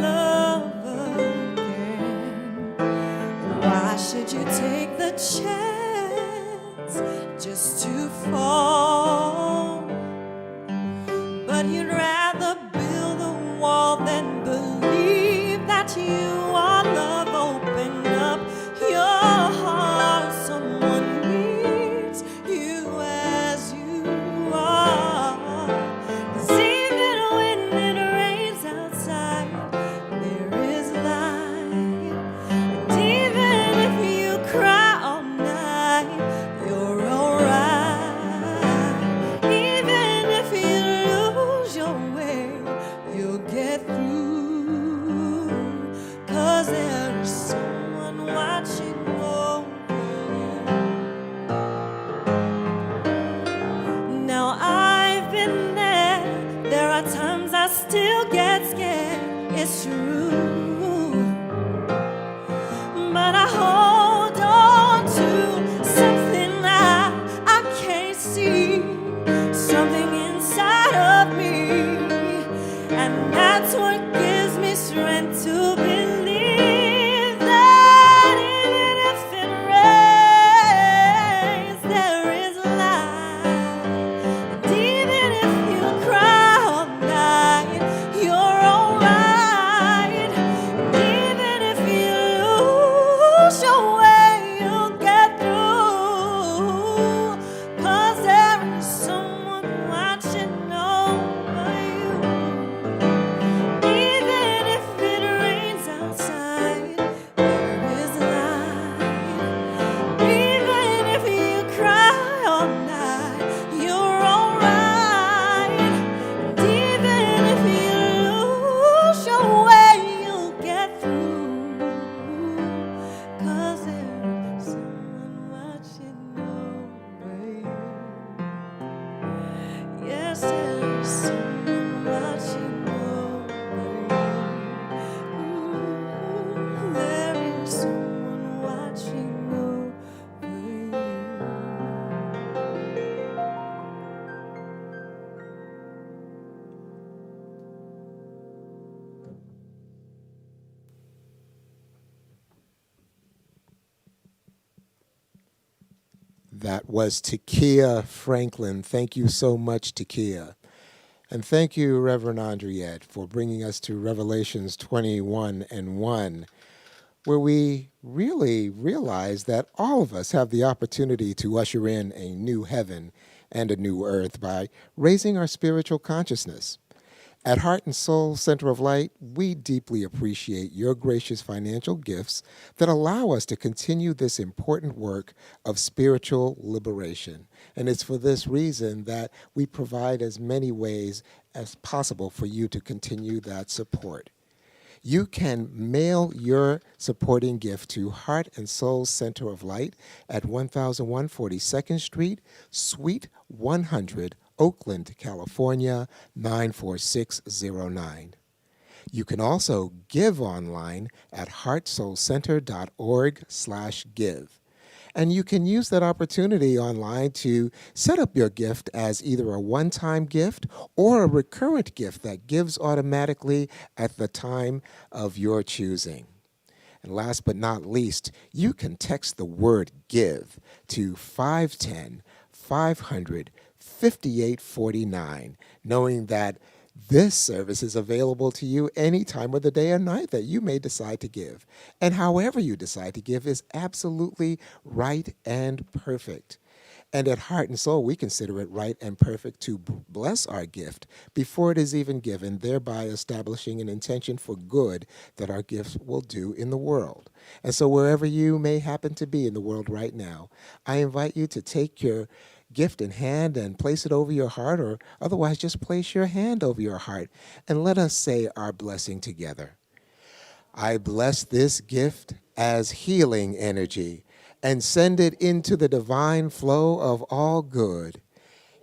love again. Why should you take the chance just to fall? But you'd rather build a wall than believe that you are love. Open up your heart. Someone needs you as you are. 'Cause even when it rains outside, there is light. And even if you cry all night, you're alright. Even if you lose your way, That was Takiyah Franklin. Thank you so much, Takiyah. And thank you, Reverend Andriette, for bringing us to Revelations 21 and 1, where we really realize that all of us have the opportunity to usher in a new heaven and a new earth by raising our spiritual consciousness. At Heart and Soul Center of Light, we deeply appreciate your gracious financial gifts that allow us to continue this important work of spiritual liberation. And it's for this reason that we provide as many ways as possible for you to continue that support. You can mail your supporting gift to Heart and Soul Center of Light at 1001 42nd Street, Suite 100, Oakland, California, 94609. You can also give online at heartsoulcenter.org/give. And you can use that opportunity online to set up your gift as either a one-time gift or a recurrent gift that gives automatically at the time of your choosing. And last but not least, you can text the word GIVE to 510-500-5849, knowing that this service is available to you any time of the day or night that you may decide to give. And however you decide to give is absolutely right and perfect. And at Heart and Soul, we consider it right and perfect to bless our gift before it is even given, thereby establishing an intention for good that our gifts will do in the world. And so wherever you may happen to be in the world right now, I invite you to take your gift in hand and place it over your heart, or otherwise just place your hand over your heart and let us say our blessing together. I bless this gift as healing energy and send it into the divine flow of all good.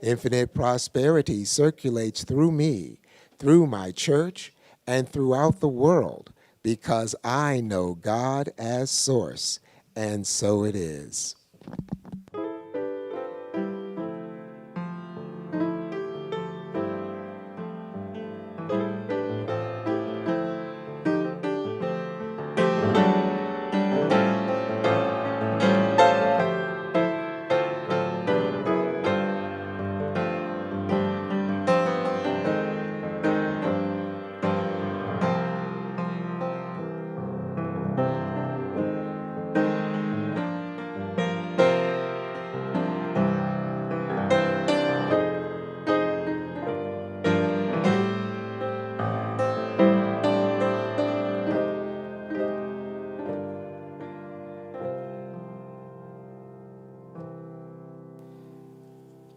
Infinite prosperity circulates through me, through my church, and throughout the world, because I know God as source, and so it is.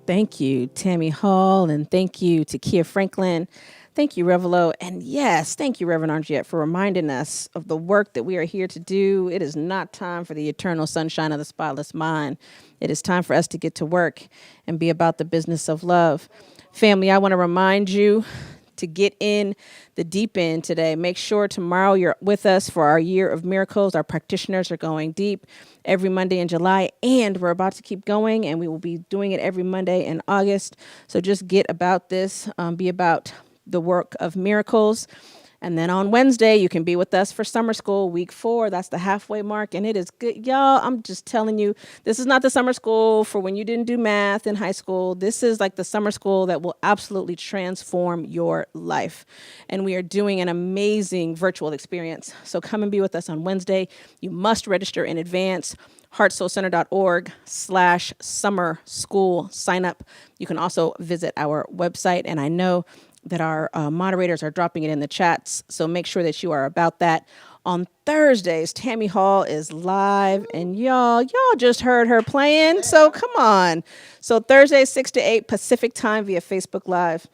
Thank you, Tammy Hall, and thank you, Takiyah Franklin. Thank you, Revelo. And yes, thank you, Reverend Andriette, for reminding us of the work that we are here to do. It is not time for the eternal sunshine of the spotless mind. It is time for us to get to work and be about the business of love. Family, I want to remind you to get in the deep end today. Make sure tomorrow you're with us for our Year of Miracles. Our practitioners are going deep every Monday in July, and we're about to keep going, and we will be doing it every Monday in August. So just get about this, be about the work of miracles. And then on Wednesday, you can be with us for summer school, week 4. That's the halfway mark, and it is good. Y'all, I'm just telling you, this is not the summer school for when you didn't do math in high school. This is like the summer school that will absolutely transform your life. And we are doing an amazing virtual experience. So come and be with us on Wednesday. You must register in advance. heartsoulcenter.org/summer school sign up. You can also visit our website, and I know that our moderators are dropping it in the chats, so make sure that you are about that. On Thursdays, Tammy Hall is live, and y'all just heard her playing, so come on. So Thursdays, 6 to 8 Pacific time via Facebook Live.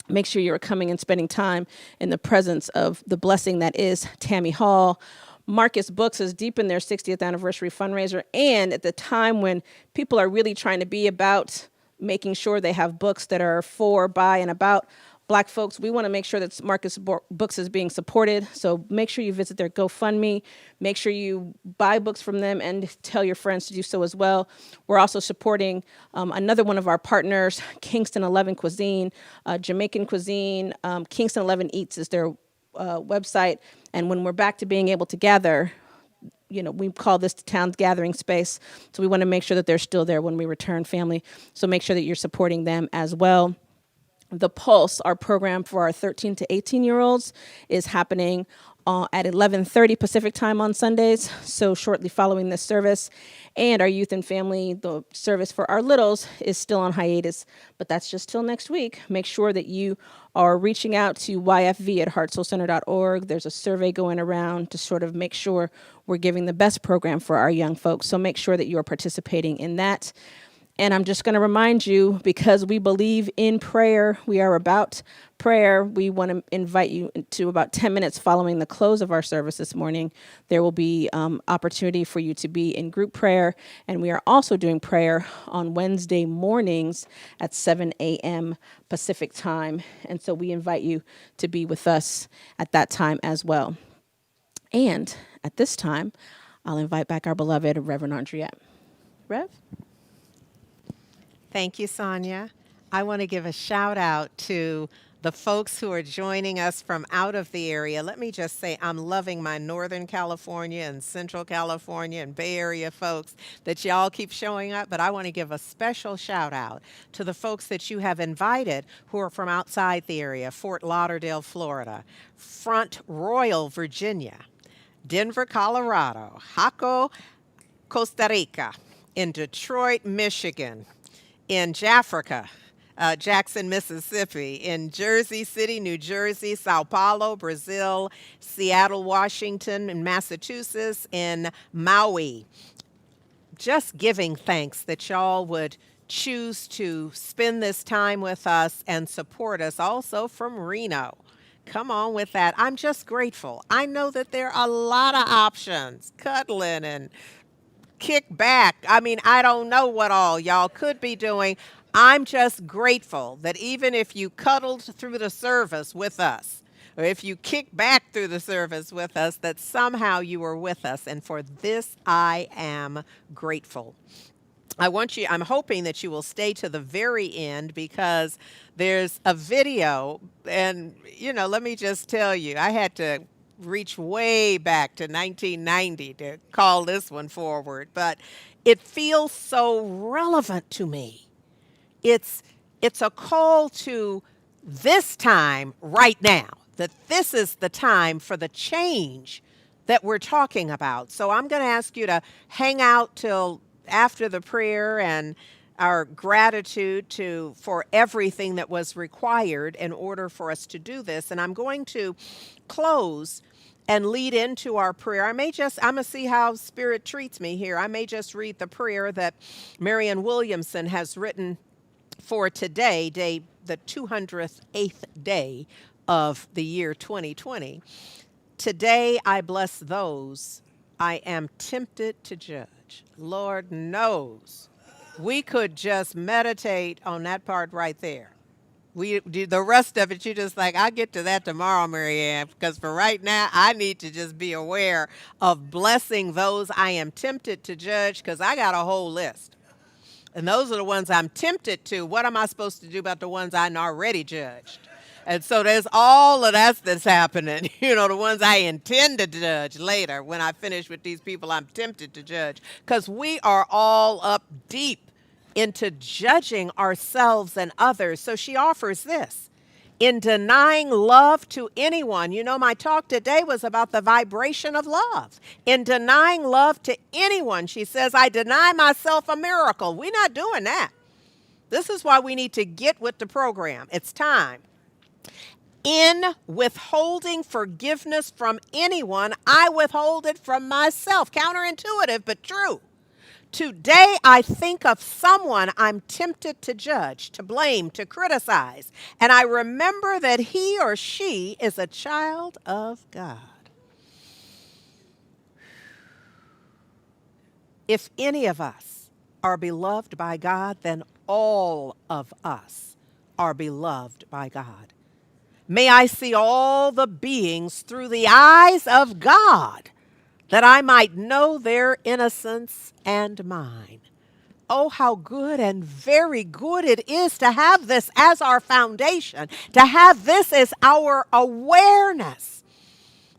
Make sure you're coming and spending time in the presence of the blessing that is Tammy Hall. Marcus Books is deep in their 60th anniversary fundraiser, and at the time when people are really trying to be about making sure they have books that are for, by, and about Black folks, we want to make sure that Marcus Books is being supported. So make sure you visit their GoFundMe. Make sure you buy books from them and tell your friends to do so as well. We're also supporting another one of our partners, Kingston 11 Cuisine, Jamaican cuisine. Kingston 11 Eats is their website. And when we're back to being able to gather, we call this the town's gathering space. So we want to make sure that they're still there when we return, family. So make sure that you're supporting them as well. The Pulse, our program for our 13 to 18-year-olds, is happening at 11:30 Pacific time on Sundays, so shortly following this service. And our youth and family, the service for our littles, is still on hiatus, but that's just till next week. Make sure that you are reaching out to yfv@heartsoulcenter.org. There's a survey going around to sort of make sure we're giving the best program for our young folks, so make sure that you are participating in that. And I'm just going to remind you, because we believe in prayer, we are about prayer. We want to invite you to about 10 minutes following the close of our service this morning. There will be opportunity for you to be in group prayer. And we are also doing prayer on Wednesday mornings at 7 a.m. Pacific time. And so we invite you to be with us at that time as well. And at this time, I'll invite back our beloved Reverend Andriette. Rev? Thank you, Sonia. I want to give a shout out to the folks who are joining us from out of the area. Let me just say I'm loving my Northern California and Central California and Bay Area folks that y'all keep showing up, but I want to give a special shout out to the folks that you have invited who are from outside the area: Fort Lauderdale, Florida; Front Royal, Virginia; Denver, Colorado; Jaco, Costa Rica; in Detroit, Michigan; in Jaffrika, Jackson, Mississippi; in Jersey City, New Jersey; Sao Paulo, Brazil; Seattle, Washington; in Massachusetts; in Maui. Just giving thanks that y'all would choose to spend this time with us and support us. Also from Reno. Come on with that. I'm just grateful. I know that there are a lot of options. Cuddling and kick back. I mean, I don't know what all y'all could be doing. I'm just grateful that even if you cuddled through the service with us, or if you kicked back through the service with us, that somehow you were with us. And for this, I am grateful. I'm hoping that you will stay to the very end, because there's a video. And, let me just tell you, I had to reach way back to 1990 to call this one forward, but it feels so relevant to me. It's a call to this time right now, that this is the time for the change that we're talking about. So I'm going to ask you to hang out till after the prayer and our gratitude for everything that was required in order for us to do this. And I'm going to close and lead into our prayer. I'm going to see how Spirit treats me here. I may just read the prayer that Marianne Williamson has written for today, the 208th day of the year 2020. Today I bless those I am tempted to judge. Lord knows we could just meditate on that part right there. We do the rest of it. You just like, I'll get to that tomorrow, Marianne, because for right now, I need to just be aware of blessing those I am tempted to judge, because I got a whole list. And those are the ones I'm tempted to. What am I supposed to do about the ones I already judged? And so there's all of that that's happening. The ones I intend to judge later when I finish with these people I'm tempted to judge. Because we are all up deep into judging ourselves and others. So she offers this: in denying love to anyone. My talk today was about the vibration of love. In denying love to anyone, she says, I deny myself a miracle. We're not doing that. This is why we need to get with the program. It's time. In withholding forgiveness from anyone, I withhold it from myself. Counterintuitive, but true. Today, I think of someone I'm tempted to judge, to blame, to criticize, and I remember that he or she is a child of God. If any of us are beloved by God, then all of us are beloved by God. May I see all the beings through the eyes of God, that I might know their innocence and mine. Oh, how good and very good it is to have this as our foundation, to have this as our awareness,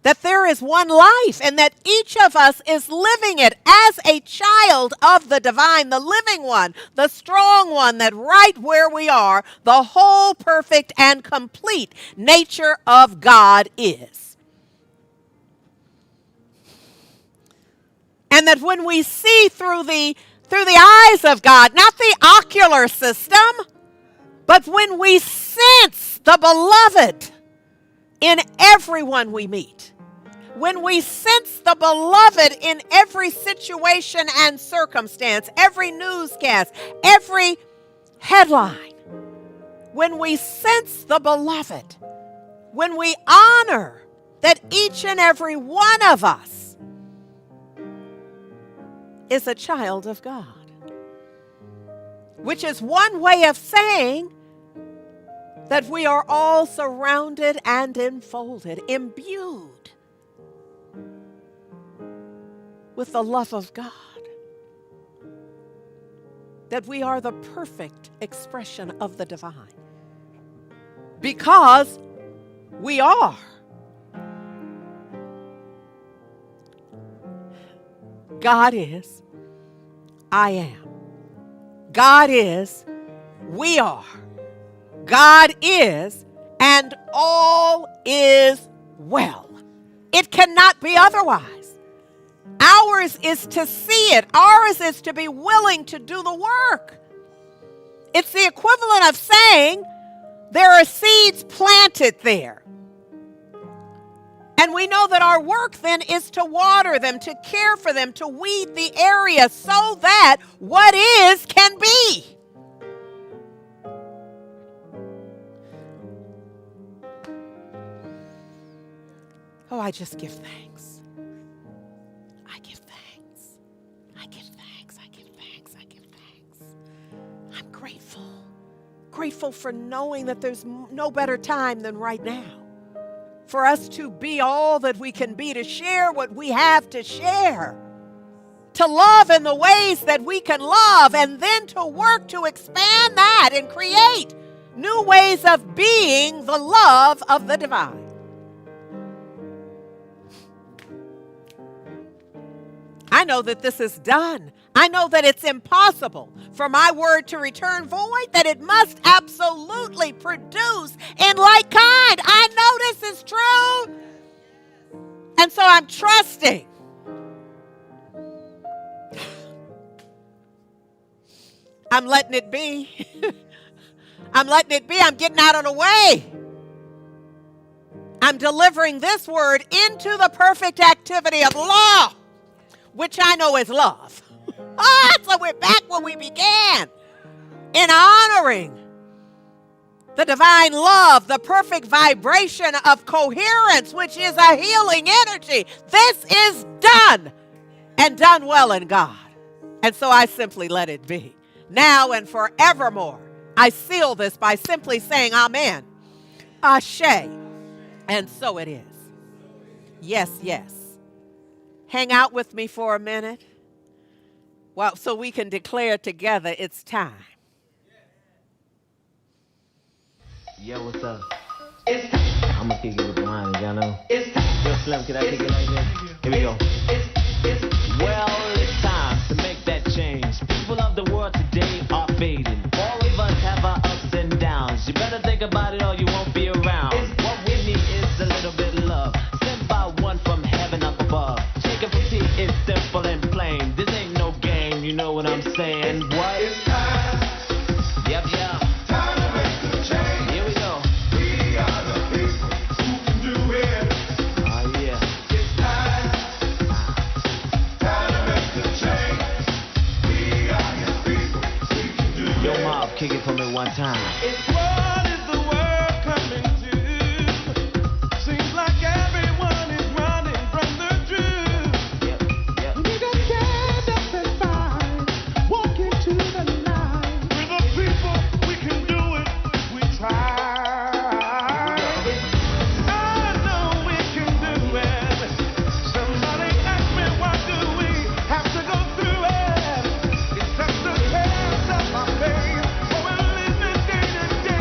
that there is one life and that each of us is living it as a child of the divine, the living one, the strong one, that right where we are, the whole perfect and complete nature of God is. And that when we see through the eyes of God, not the ocular system, but when we sense the beloved in everyone we meet, when we sense the beloved in every situation and circumstance, every newscast, every headline, when we sense the beloved, when we honor that each and every one of us is a child of God, which is one way of saying that we are all surrounded and enfolded, imbued with the love of God, that we are the perfect expression of the divine, because we are. God is, I am. God is, we are. God is, and all is well. It cannot be otherwise. Ours is to see it. Ours is to be willing to do the work. It's the equivalent of saying there are seeds planted there. And we know that our work then is to water them, to care for them, to weed the area so that what is can be. Oh, I just give thanks. I give thanks. I give thanks. I give thanks. I give thanks. I'm grateful. Grateful for knowing that there's no better time than right now for us to be all that we can be, to share what we have to share, to love in the ways that we can love, and then to work to expand that and create new ways of being the love of the divine. I know that this is done. I know that it's impossible for my word to return void, that it must absolutely produce in like kind. I know this is true. And so I'm trusting. I'm letting it be. I'm letting it be. I'm getting out of the way. I'm delivering this word into the perfect activity of law, which I know is love. So we're back where we began, in honoring the divine love, the perfect vibration of coherence, which is a healing energy. This is done, and done well in God. And so I simply let it be. Now and forevermore, I seal this by simply saying amen, ashe, and so it is. Yes, yes. Hang out with me for a minute. Well, so we can declare together it's time. Yo, what's up? I'm gonna kick it with mine, y'all know. Yo, Slim, can I kick it like this? Here we go. Well, it's time to make that change. People of the world today are fading. All of us have our ups and downs. You better think about it or you won't be around. What we need is a little bit of love, sent by one from heaven up above. Chicken for tea is simple and plain. This ain't no game, you know what I'm saying? What? It's time. Yep, yeah. Time to make the change. Here we go. We are the people who can do it. Oh, yeah. It's time. Time to make the change. We are his people. We can do it. Yo, Mob, kick it for me one time. What is the world coming to? Seems like everyone is running from the truth. Yep, yep. We can stand up and fight, walk into the light. We're the people, we can do it if we try. I know we can do it. Somebody ask me, why do we have to go through it? It's just a test of my faith, for we're living day to day.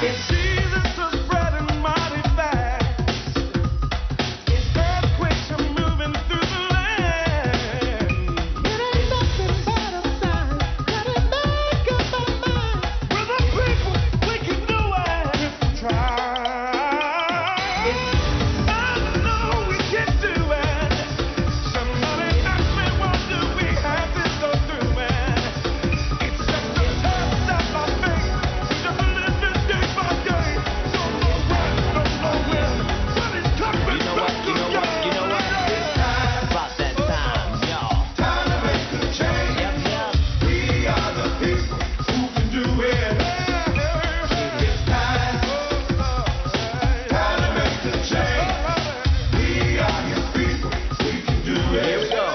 time. Seasons are spreading mighty fast. Earthquakes are moving through the land. It ain't nothing but a sign. Gotta make up our mind. We're the people, we can do it if we try. I know we can do it. Somebody asked me, what do we have to go through it? It's just a test of my faith. Just living day by day. Don't know when, don't know when. But it's coming You know what? back You know what? You know what? again. It's about that time, y'all. Time to make a change. Yep, yep. We are the people who can do it. It's time to make a change. We are your people, we can do it. Here we go.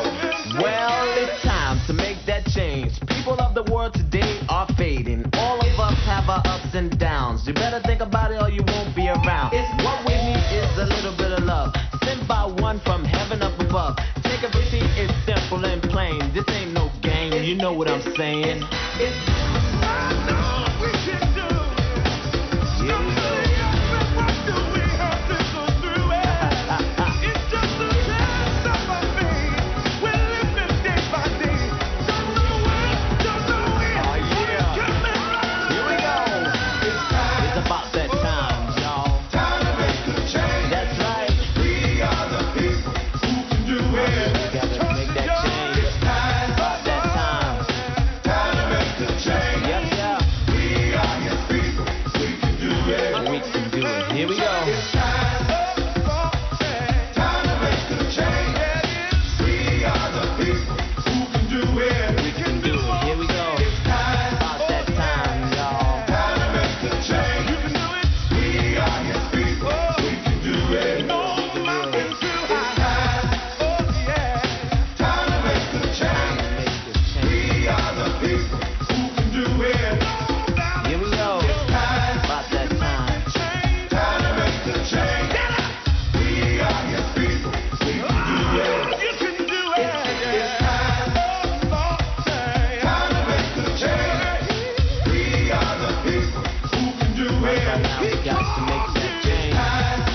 Well, it's time to make that change. People of the world today are fading. All of us have our ups and downs. You better think about it or you won't be around. What we need is a little bit of love, sent by one from heaven up above. Take a seat, it's simple and plain. This ain't no game, you know what I'm saying. I know we can do it. Here we go. Somebody asked me, what do we have to go through it? It's just a test of our faith. We're living day by day. Don't know when, don't know when. Oh, yeah. Coming right Here we go. It's about that time, y'all. Time to make a change. That's right. We are the people who can do it. We gotta make that change. It's time. About that time. Time to make a change. Yep, yep. We are your people. We can do it. We can do it. Here we go. It's time. Time to make a change. We are the people who can do it. We can do it. Here we go. It's time. About that time, y'all. Time to make a change. You can do it. We are your people. We can do it. No mountain too high. Oh yeah. Time to make a change. Make this change. We are the people who can do it. Here we go. Time. About that time. Time to make a change. We are your people. We can do it. You can do it. It's time. Time to make a change. We are the people who can do it. Right now, we got to make that change.